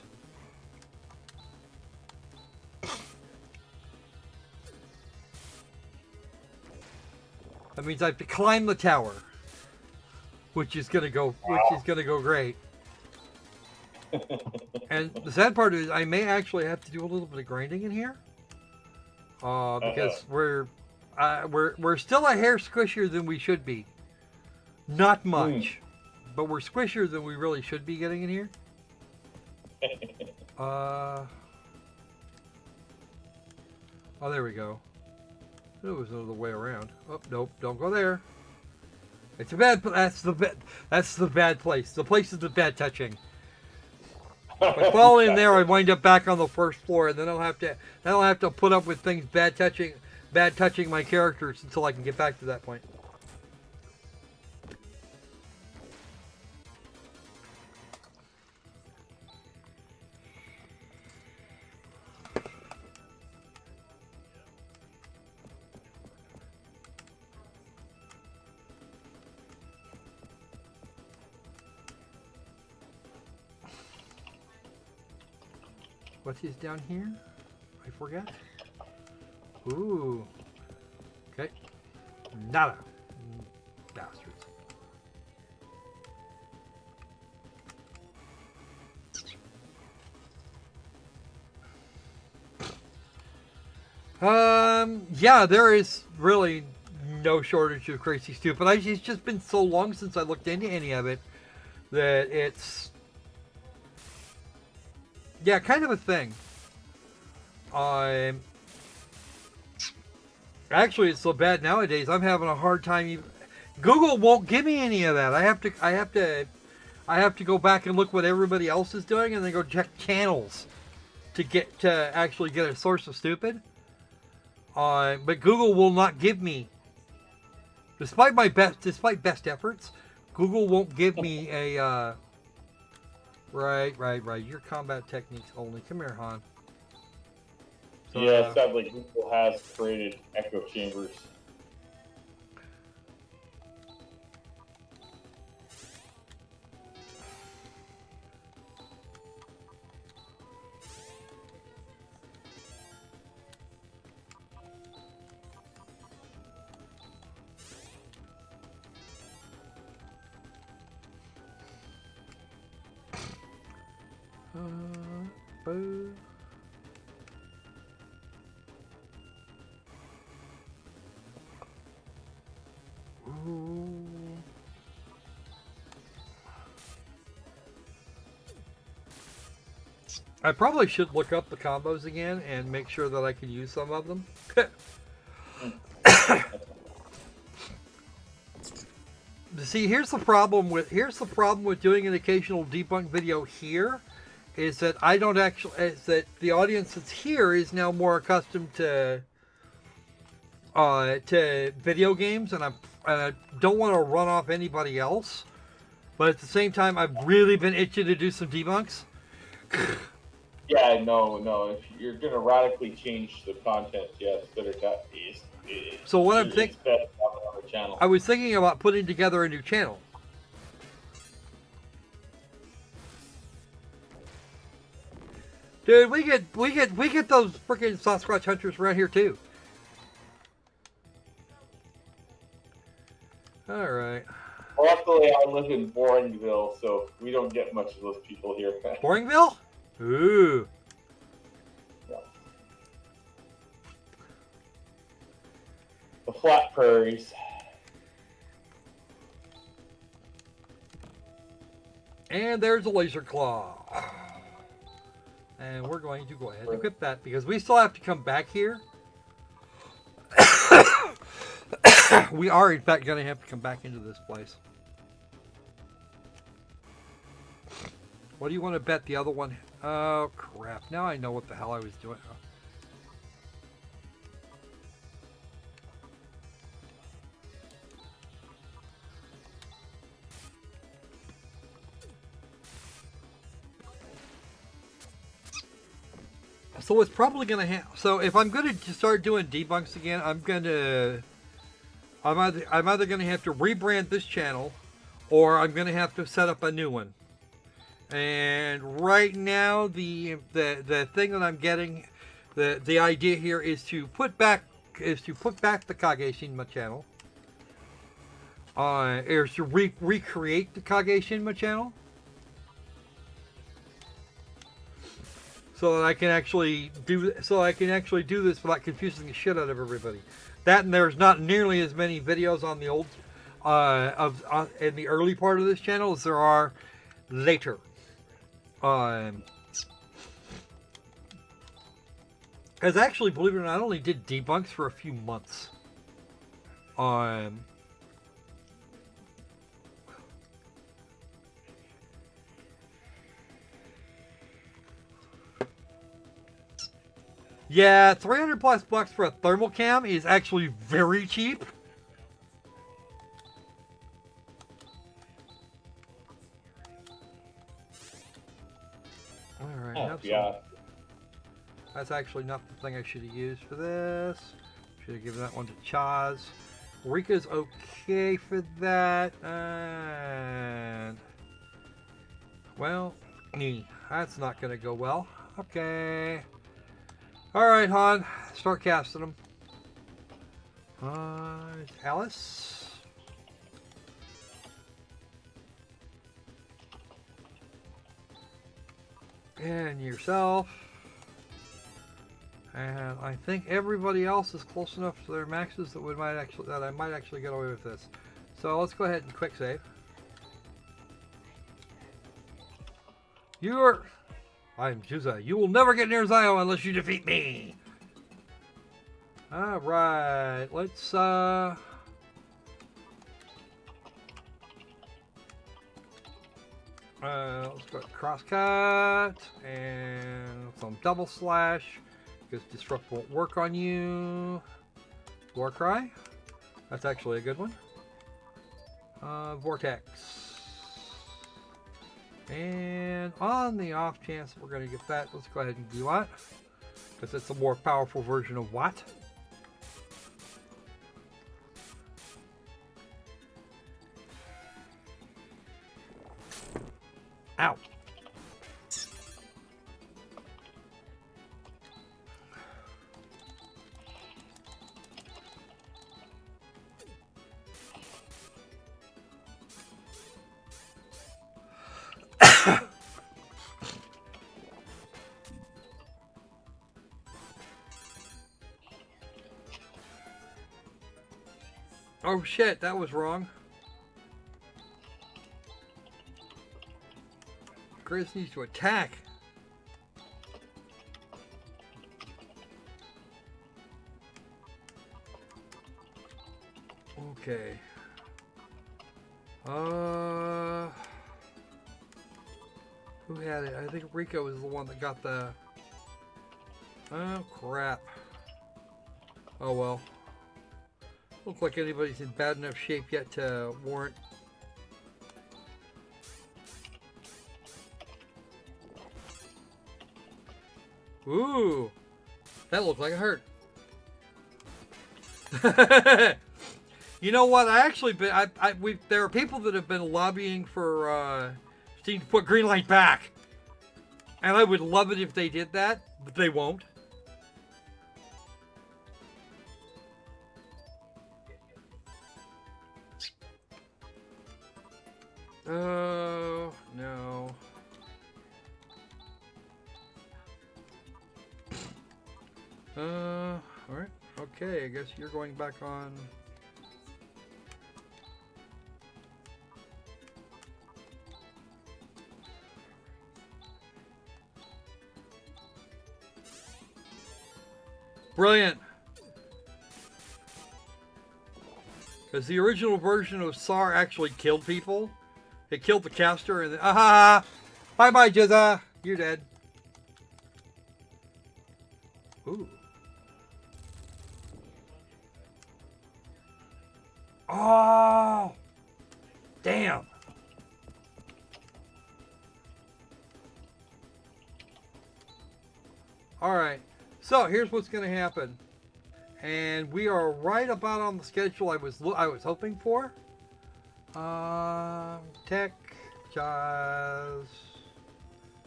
That means I have to climb the tower, which is gonna go great. And the sad part is, I may actually have to do a little bit of grinding in here, because we're still a hair squishier than we should be. Not much, but we're squishier than we really should be getting in here. Oh, there we go. There was another way around. Oh, nope, don't go there. It's a bad. That's the bad place. The place is the bad touching. If I fall in there, I wind up back on the first floor, and then I'll have to put up with things bad touching my characters until I can get back to that point. What is down here? I forget. Ooh. Okay. Nada. Bastards. Yeah, there is really no shortage of crazy stupid. It's just been so long since I looked into any of it that it's, yeah, kind of a thing. Actually, it's so bad nowadays. I'm having a hard time. Google won't give me any of that. I have to go back and look what everybody else is doing, and then go check channels to actually get a source of stupid. But Google will not give me, despite best efforts, Google won't give me a. Right. Your combat techniques only. Come here, Han. So, yeah, sadly, Google has created echo chambers. Boo. Ooh. I probably should look up the combos again and make sure that I can use some of them. See, here's the problem with doing an occasional debunk video here, is that I don't actually is that the audience that's here is now more accustomed to video games, and I don't want to run off anybody else. But at the same time, I've really been itching to do some debunks. Yeah, no. If you're gonna radically change the content, yes, better that is. So what I'm thinking, channel. I was thinking about putting together a new channel. Dude, we get those freaking Sasquatch hunters around here too. All right. Luckily, I live in Boringville, so we don't get much of those people here. Boringville? Ooh. Yeah. The flat prairies. And there's a laser claw. And we're going to go ahead and equip that because we still have to come back here. We are, in fact, going to have to come back into this place. What do you want to bet the other one? Oh, crap. Now I know what the hell I was doing. So it's probably going to have... So if I'm going to start doing debunks again, I'm either going to have to rebrand this channel, or I'm going to have to set up a new one. And right now, the thing that I'm getting, the idea here is to put back the Kage-Shinma channel. Is to recreate the Kage-Shinma channel, so that I can actually do this without confusing the shit out of everybody. That, and there's not nearly as many videos on the old in the early part of this channel as there are later. As actually, believe it or not, I only did debunks for a few months. Yeah, 300 plus bucks for a thermal cam is actually very cheap. Alright, yeah. That's actually not the thing I should have used for this. Should have given that one to Chaz. Rika's okay for that. And well, that's not going to go well. Okay. Alright, Han. Start casting them. Alice. And yourself. And I think everybody else is close enough to their maxes that I might actually get away with this. So let's go ahead and quick save. I'm Juza. You will never get near Zio unless you defeat me. Alright, let's go crosscut and some double slash because disrupt won't work on you. Warcry, that's actually a good one. Vortex. And on the off chance that we're going to get that, let's go ahead and do that because it's a more powerful version of what. Ow. Oh shit, that was wrong. Chris needs to attack. Okay. Who had it? I think Rico was the one that got the... Oh, crap. Oh, well. Looks like anybody's in bad enough shape yet to warrant... Ooh! That looked like it hurt. You know what? I actually been there are people that have been lobbying for Steam to put Greenlight back, and I would love it if they did that, but they won't. Oh no. All right. Okay, I guess you're going back on. Brilliant. Because the original version of SAR actually killed people. It killed the caster and then, aha! Bye bye, Jizza! You're dead. Ooh. Oh! Damn! Alright, so here's what's going to happen. And we are right about on the schedule I was hoping for. Tech, Jazz.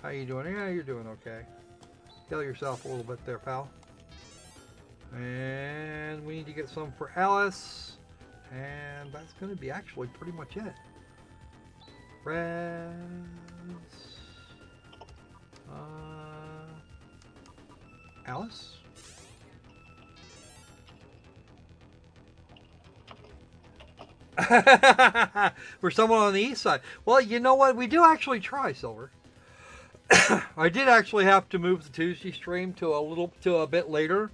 How you doing? Yeah, you're doing okay. Kill yourself a little bit there, pal. And we need to get some for Alice. And that's going to be actually pretty much it. Reds. Alice? For someone on the east side. Well, you know what? We do actually try, Silver. I did actually have to move the Tuesday stream to a bit later,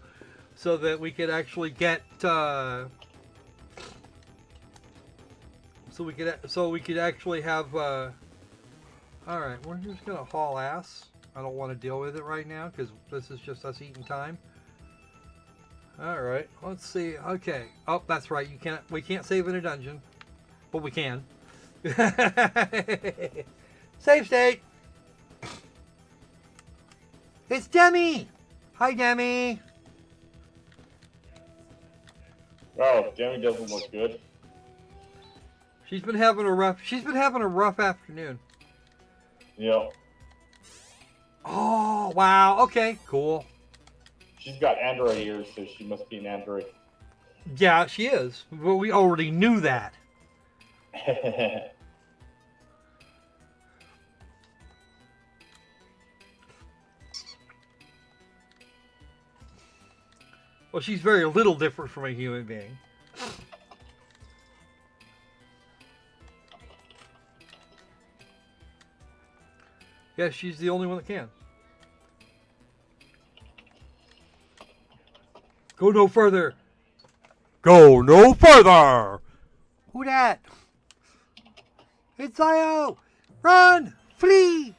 so that we could actually get so we could actually have all right, we're just gonna haul ass. I don't want to deal with it right now because this is just us eating time. All right, let's see. Okay. Oh, that's right. We can't save in a dungeon, but we can. Save state. It's Demi. Hi, Demi. Oh, Demi doesn't look good. She's been having a rough afternoon. Yeah. Oh, wow. Okay, cool. She's got android ears, so she must be an android. Yeah, she is. Well, we already knew that. Well, she's very little different from a human being. Yeah, she's the only one that can. Go no further. Go no further. Who that? It's Zio. Run. Flee.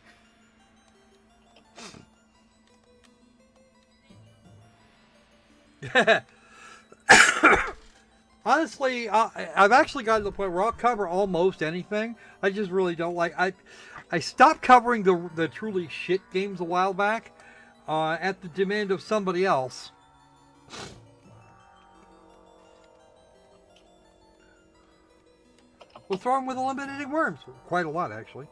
Honestly, I've actually gotten to the point where I'll cover almost anything. I just really don't like. I stopped covering the truly shit games a while back, at the demand of somebody else. We'll throw them with eliminating worms. Quite a lot, actually.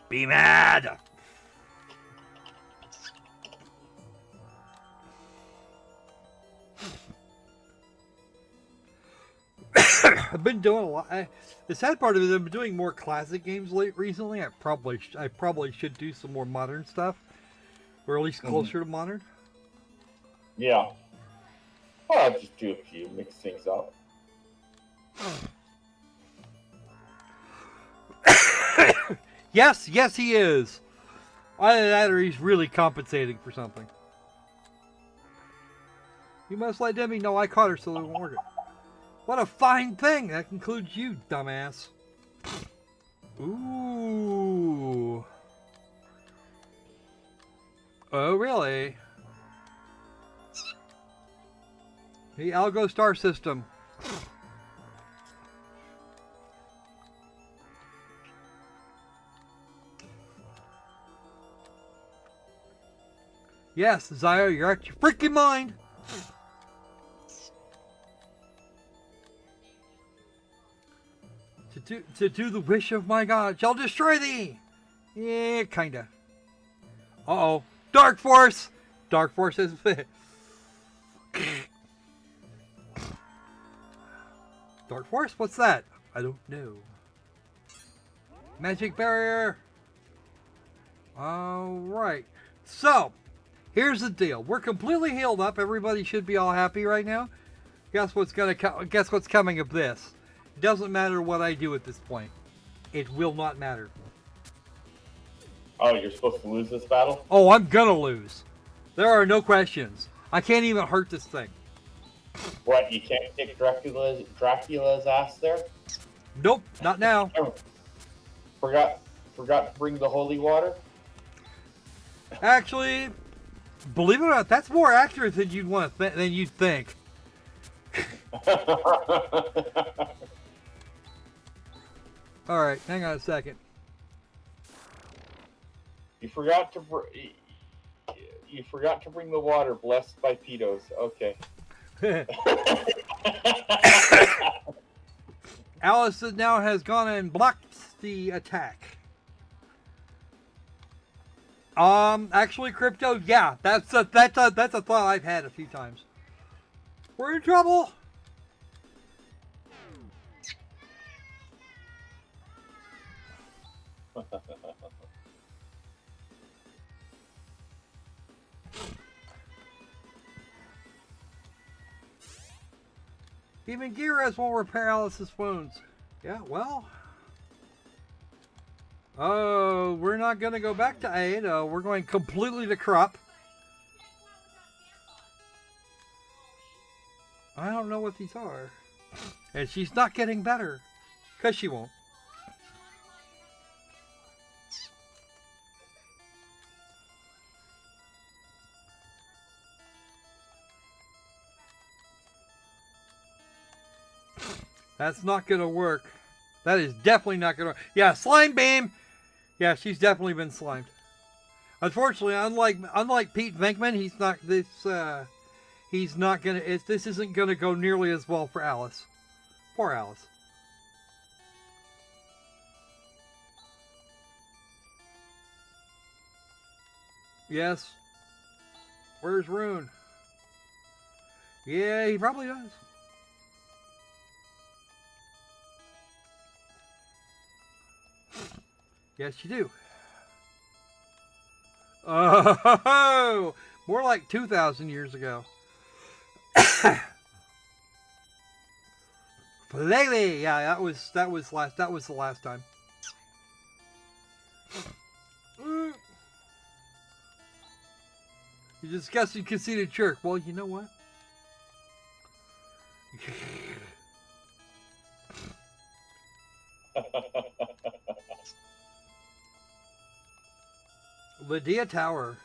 Be mad! I've been doing a lot. The sad part of it is I've been doing more classic games recently. I probably should do some more modern stuff, or at least closer to modern. Yeah. Well, I'll just do a few, mix things up. Yes, he is. Either that or he's really compensating for something. You must let Debbie know I caught her so it won't work. What a fine thing! That includes you, dumbass. Ooh. Oh, really? The Algo Star System. Yes, Zio, you're out your freaking mind. To do the wish of my God shall destroy thee. Yeah, kinda. Uh-oh. Dark Force! Dark Force is Dark Force? What's that? I don't know. Magic Barrier! Alright. So, here's the deal. We're completely healed up. Everybody should be all happy right now. Guess what's coming of this? It doesn't matter what I do at this point. It will not matter. Oh, you're supposed to lose this battle? Oh, I'm gonna lose. There are no questions. I can't even hurt this thing. What, you can't kick Dracula's ass there? Nope, not now. Forgot to bring the holy water? Actually, believe it or not, that's more accurate than you'd think. All right, hang on a second. You forgot to bring the water. Blessed by pedos. Okay. Alice now has gone and blocked the attack. Actually, Crypto, yeah, that's a thought I've had a few times. We're in trouble. Even Geras won't repair Alice's wounds. Yeah, well. Oh, we're not going to go back to aid. We're going completely to Krupp. I don't know what these are. And she's not getting better. Because she won't. That's not going to work. That is definitely not going to work. Yeah, Slime Beam. Yeah, she's definitely been slimed. Unfortunately, unlike Pete Venkman, this isn't going to go nearly as well for Alice. Poor Alice. Yes. Where's Rune? Yeah, he probably does. Yes, you do. Oh, more like 2,000 years ago. Lately, yeah, that was the last time. You disgusting, conceited jerk. Well, you know what? Lydia Tower.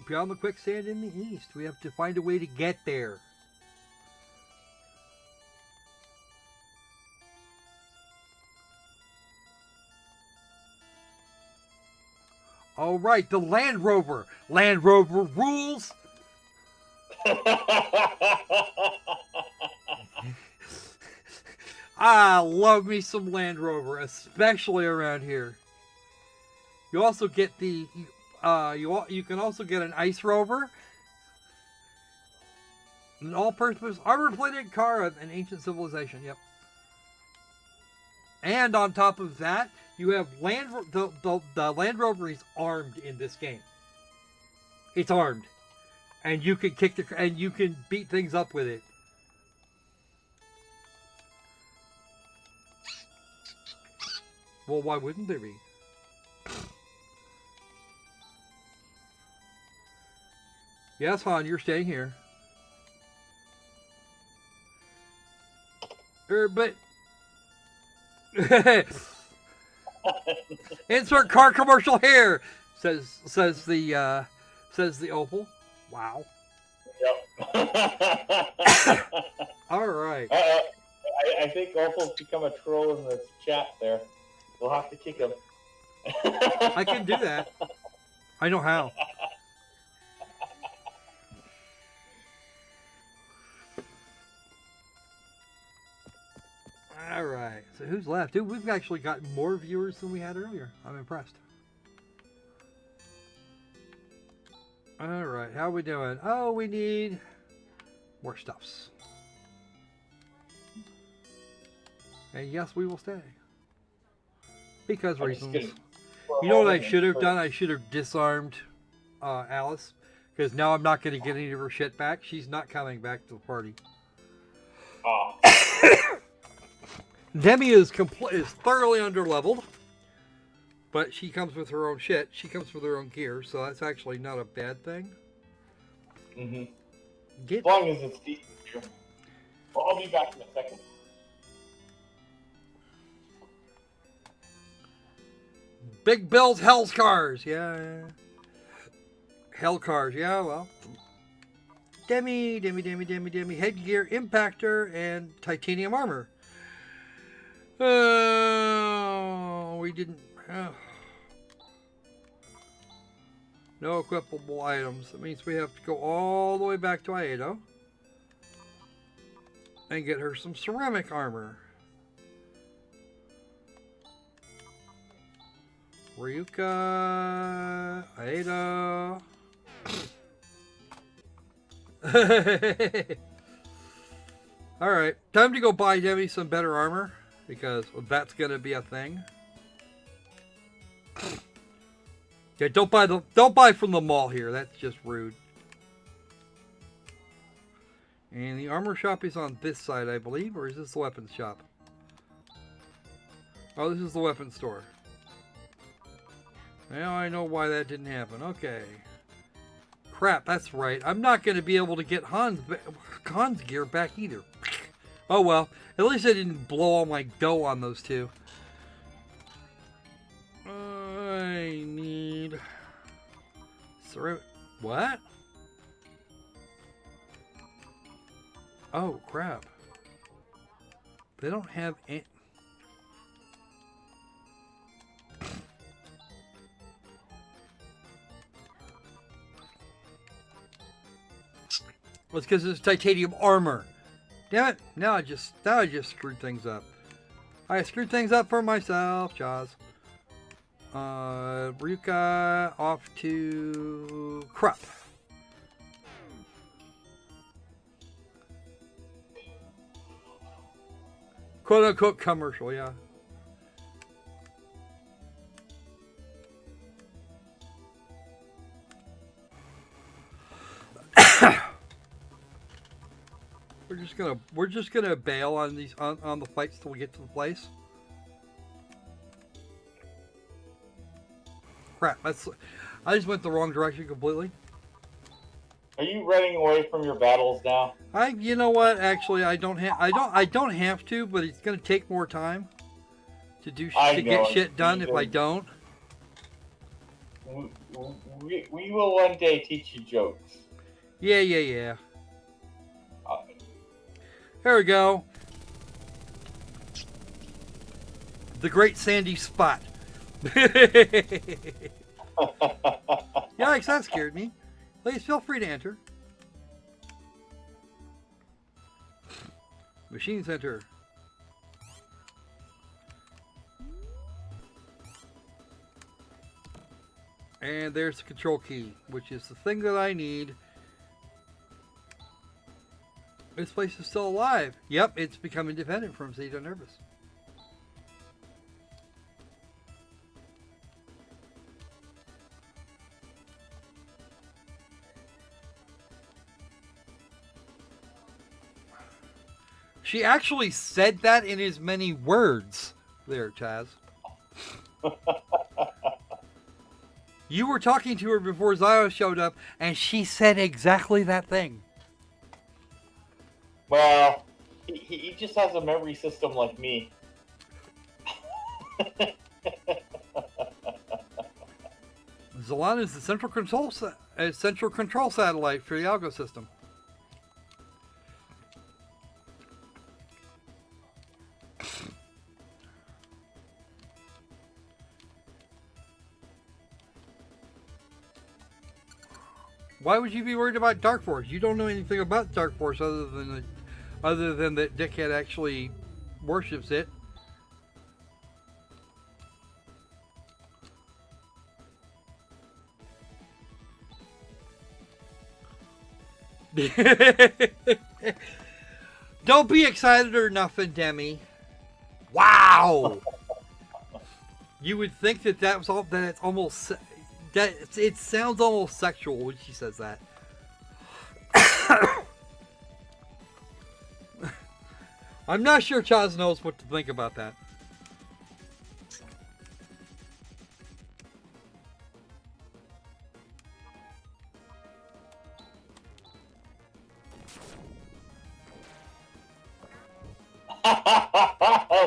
Beyond the quicksand in the east. We have to find a way to get there. All right, the Land Rover. Land Rover rules. I love me some Land Rover, especially around here. You also get the you can also get an Ice Rover, an all-purpose armor-plated car of an ancient civilization. Yep. And on top of that, you have the Land Rover is armed in this game. It's armed, and you can you can beat things up with it. Well, why wouldn't there be? Yes, Han, you're staying here. But insert car commercial here, says the Opal. Wow. Yep. All right. I think Opal's become a troll in the chat there. We'll have to kick him. I can do that. I know how. All right. So who's left? Dude, we've actually got more viewers than we had earlier. I'm impressed. All right. How are we doing? Oh, we need more stuffs. And yes, we will stay. Because reasons. You know what I should have done? I should have disarmed Alice. Because now I'm not going to get any of her shit back. She's not coming back to the party. Oh. Demi is thoroughly underleveled. But she comes with her own shit. She comes with her own gear. So that's actually not a bad thing. Mm-hmm. As long as it's decent here. Well, I'll be back in a second. Big Bill's Hell's Cars. Yeah. Hell Cars. Yeah, well. Demi. Headgear, Impactor, and Titanium Armor. We didn't... No equipable items. That means we have to go all the way back to Aedo. And get her some ceramic armor. Ryuka, Aedo. Alright, time to go buy Demi some better armor, because that's going to be a thing. Okay, don't buy from the mall here, that's just rude. And the armor shop is on this side, I believe, or is this the weapons shop? Oh, this is the weapons store. Now I know why that didn't happen. Okay. Crap, that's right. I'm not going to be able to get Han's gear back either. Oh well. At least I didn't blow all my dough on those two. I need... What? Oh, crap. They don't have any... Well, it's because it's titanium armor. Damn it! Now I just screwed things up. I screwed things up for myself, Jaws. Ryuka off to Krupp. Quote unquote commercial, yeah. We're just gonna bail on these on the fights till we get to the place. Crap! I just went the wrong direction completely. Are you running away from your battles now? You know what? Actually, I don't have to, but it's gonna take more time to get shit done if I don't. We will one day teach you jokes. Yeah. There we go. The Great Sandy Spot. Yikes, that scared me. Please feel free to enter. Machine Center. And there's the control key, which is the thing that I need. This place is still alive. Yep, it's become independent from Zeta Nervous. She actually said that in as many words there, Chaz. You were talking to her before Zio showed up, and she said exactly that thing. Well, he just has a memory system like me. Zalana is the central control satellite for the Algo system. Why would you be worried about Dark Force? You don't know anything about Dark Force other than that Dickhead actually worships it. Don't be excited or nothing, Demi. Wow. You would think that was all. That it's almost. That it sounds almost sexual when she says that. I'm not sure Chaz knows what to think about that.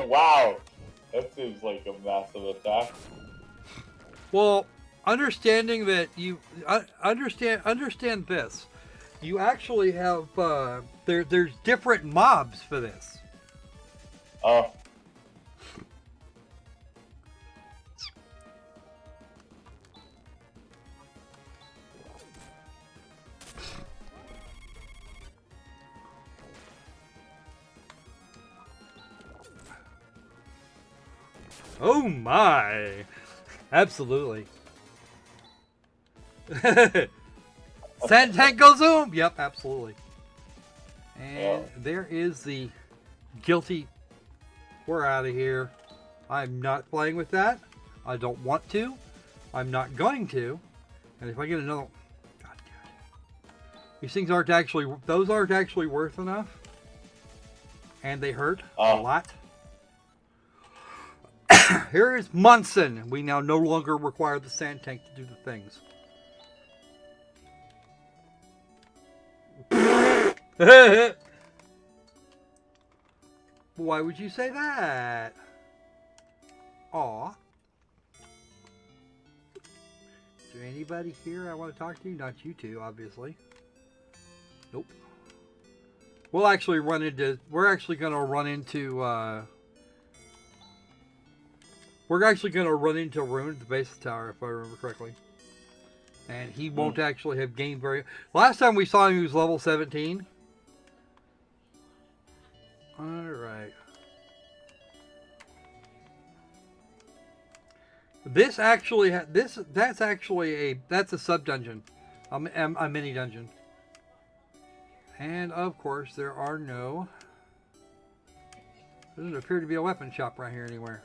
Wow, that seems like a massive attack. Well, understanding that you understand this, you actually have there's different mobs for this. Oh. Oh my! Absolutely. Sand tank go zoom! Yep, absolutely. And there is the guilty. We're out of here. I'm not playing with that. I don't want to. I'm not going to. And if I get another. God damn. These things aren't actually. Those aren't actually worth enough. And they hurt a lot. Here is Munson. We now no longer require the sand tank to do the things. Why would you say that? Aw. Is there anybody here I want to talk to? Not you two, obviously. Nope. We're actually going to run into Rune at the base of the tower, if I remember correctly. And he won't actually have gained very... Last time we saw him, he was level 17. Alright. This actually... that's a sub-dungeon. A mini-dungeon. And, of course, there are no... There doesn't appear to be a weapon shop right here anywhere.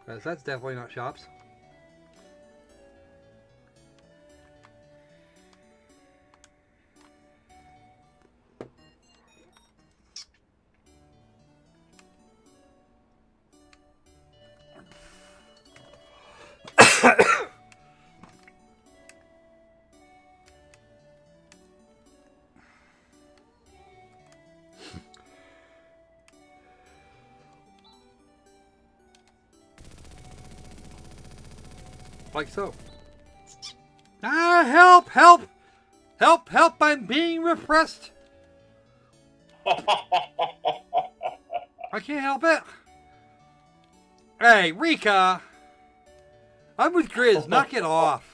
Because that's definitely not shops. Like so. Ah, help, help! Help, help, I'm being repressed! I can't help it. Hey, Rika! I'm with Grizz, knock it off.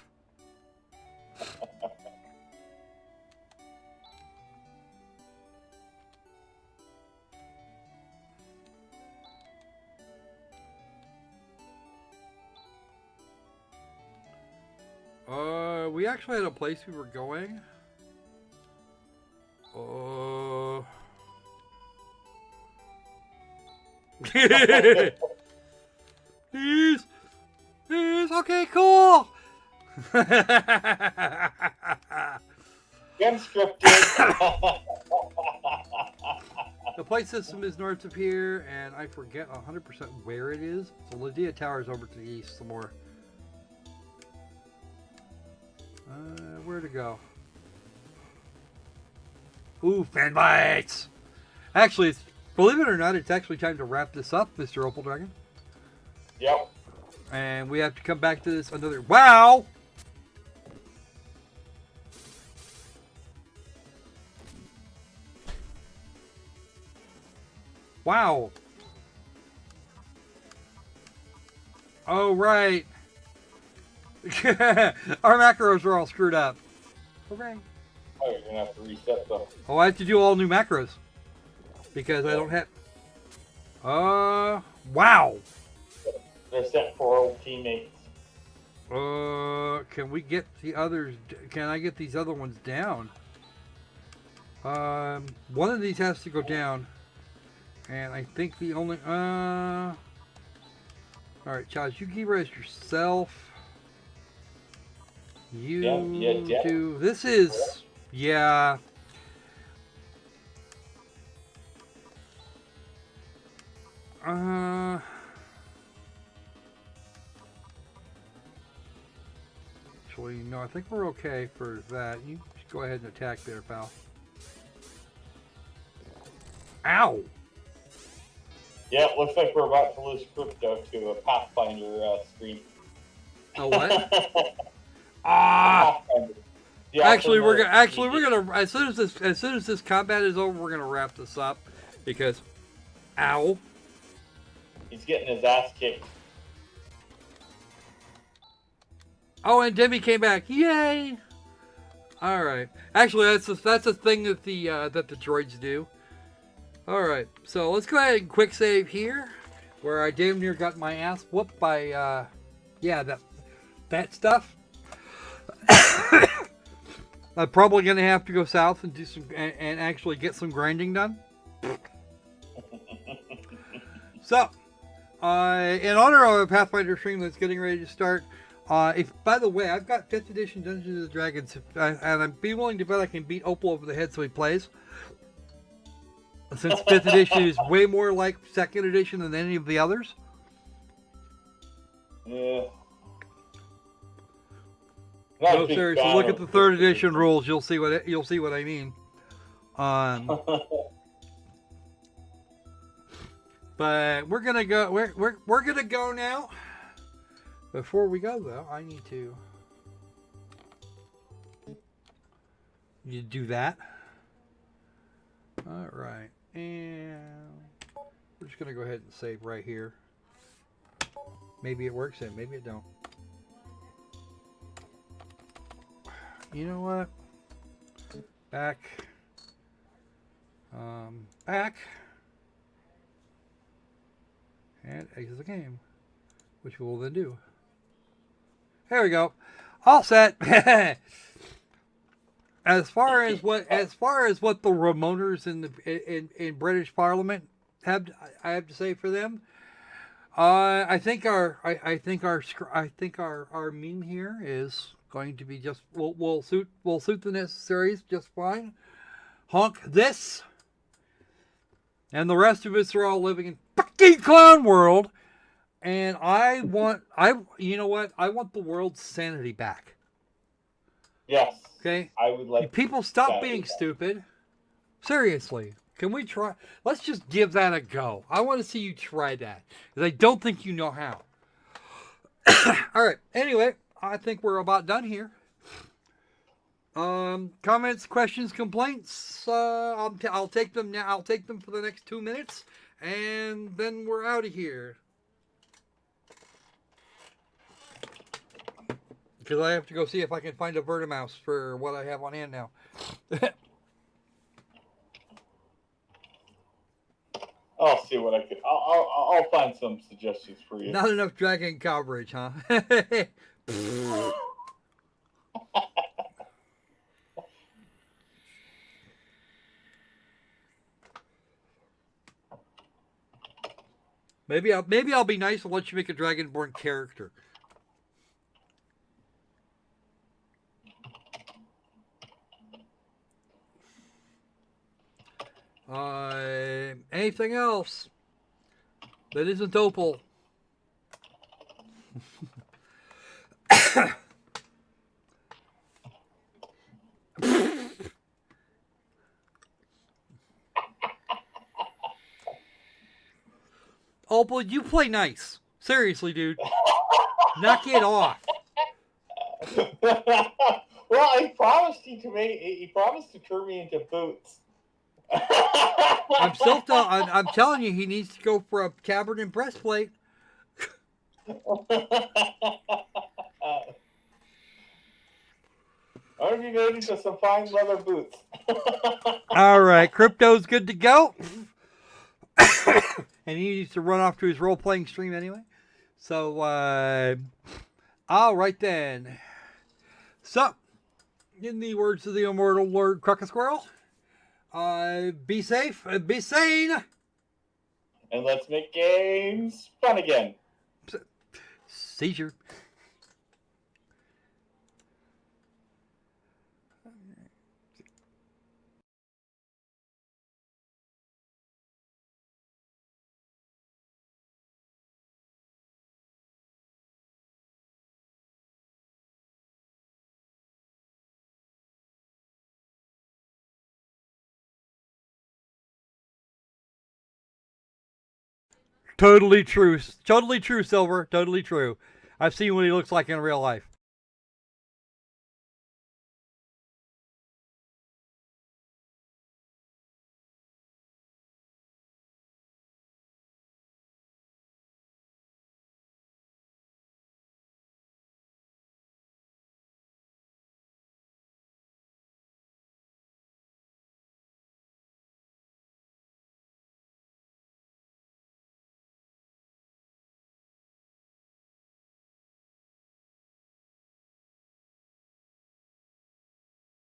We actually had a place we were going. He's okay, cool. Unscripted. The plate system is north of here, and I forget 100% where it is. So Lydia Tower is over to the east some more. Where to go? Ooh, fan bites! Actually, believe it or not, it's actually time to wrap this up, Mr. Opal Dragon. Yep. And we have to come back to this another... Wow! Wow. Oh, right. Our macros are all screwed up. Okay. Oh, you're going to have to reset them. Oh, I have to do all new macros. Because I don't have... wow. They're set for old teammates. Can we get the others... Can I get these other ones down? One of these has to go down. And I think the only... Alright, Chaz, you keep rest yourself. You do... This is... Yeah... Actually, no, I think we're okay for that. You just go ahead and attack there, pal. Ow! Yeah, it looks like we're about to lose crypto to a Pathfinder screen. Oh, what? Ah! Yeah, Actually, we're gonna as soon as this combat is over, we're gonna wrap this up because, ow! He's getting his ass kicked. Oh, and Demi came back! Yay! All right. Actually, that's a thing that the droids do. All right. So let's go ahead and quick save here, where I damn near got my ass whooped by yeah, that stuff. I'm probably gonna have to go south and do some and actually get some grinding done. So, in honor of a Pathfinder stream that's getting ready to start, if by the way, I've got 5th edition Dungeons and Dragons, and I'm be willing to bet I can beat Opal over the head so he plays. Since 5th edition is way more like 2nd edition than any of the others. Yeah. No, seriously, look at the 3rd edition rules. You'll see what I mean. But we're gonna go. We're gonna go now. Before we go, though, I need to. You do that. All right, and we're just gonna go ahead and save right here. Maybe it works, and maybe it don't. You know what? Back. Back. And exit the game, which we will then do. There we go. All set. As far as what the Ramoners in British Parliament I have to say for them, I think our meme here is going to be just will suit the necessaries just fine. Honk this, and the rest of us are all living in fucking clown world, and you know what? I want the world's sanity back. Yes. Okay. I would like. People stop being stupid. Seriously, can we try? Let's just give that a go. I want to see you try that, because I don't think you know how. All right. Anyway, I think we're about done here. Comments, questions, complaints. I'll take them now. I'll take them for the next 2 minutes, and then we're out of here. Because I have to go see if I can find a Vertimouse for what I have on hand now. I'll see what I can. I'll find some suggestions for you. Not enough dragon coverage, huh? Maybe I'll be nice and let you make a Dragonborn character. Anything else that isn't Opal? Opal, you play nice. Seriously, dude. Knock it off. Well, he promised he promised to turn me into boots. I'm telling you, he needs to go for a tabard and breastplate. I'm gonna be made into some fine leather boots. All right, Crypto's good to go. And he needs to run off to his role-playing stream anyway. So, all right then. So, in the words of the immortal Lord Crocker Squirrel, be safe, be sane. And let's make games fun again. Seizure. Totally true, Silver. Totally true. I've seen what he looks like in real life.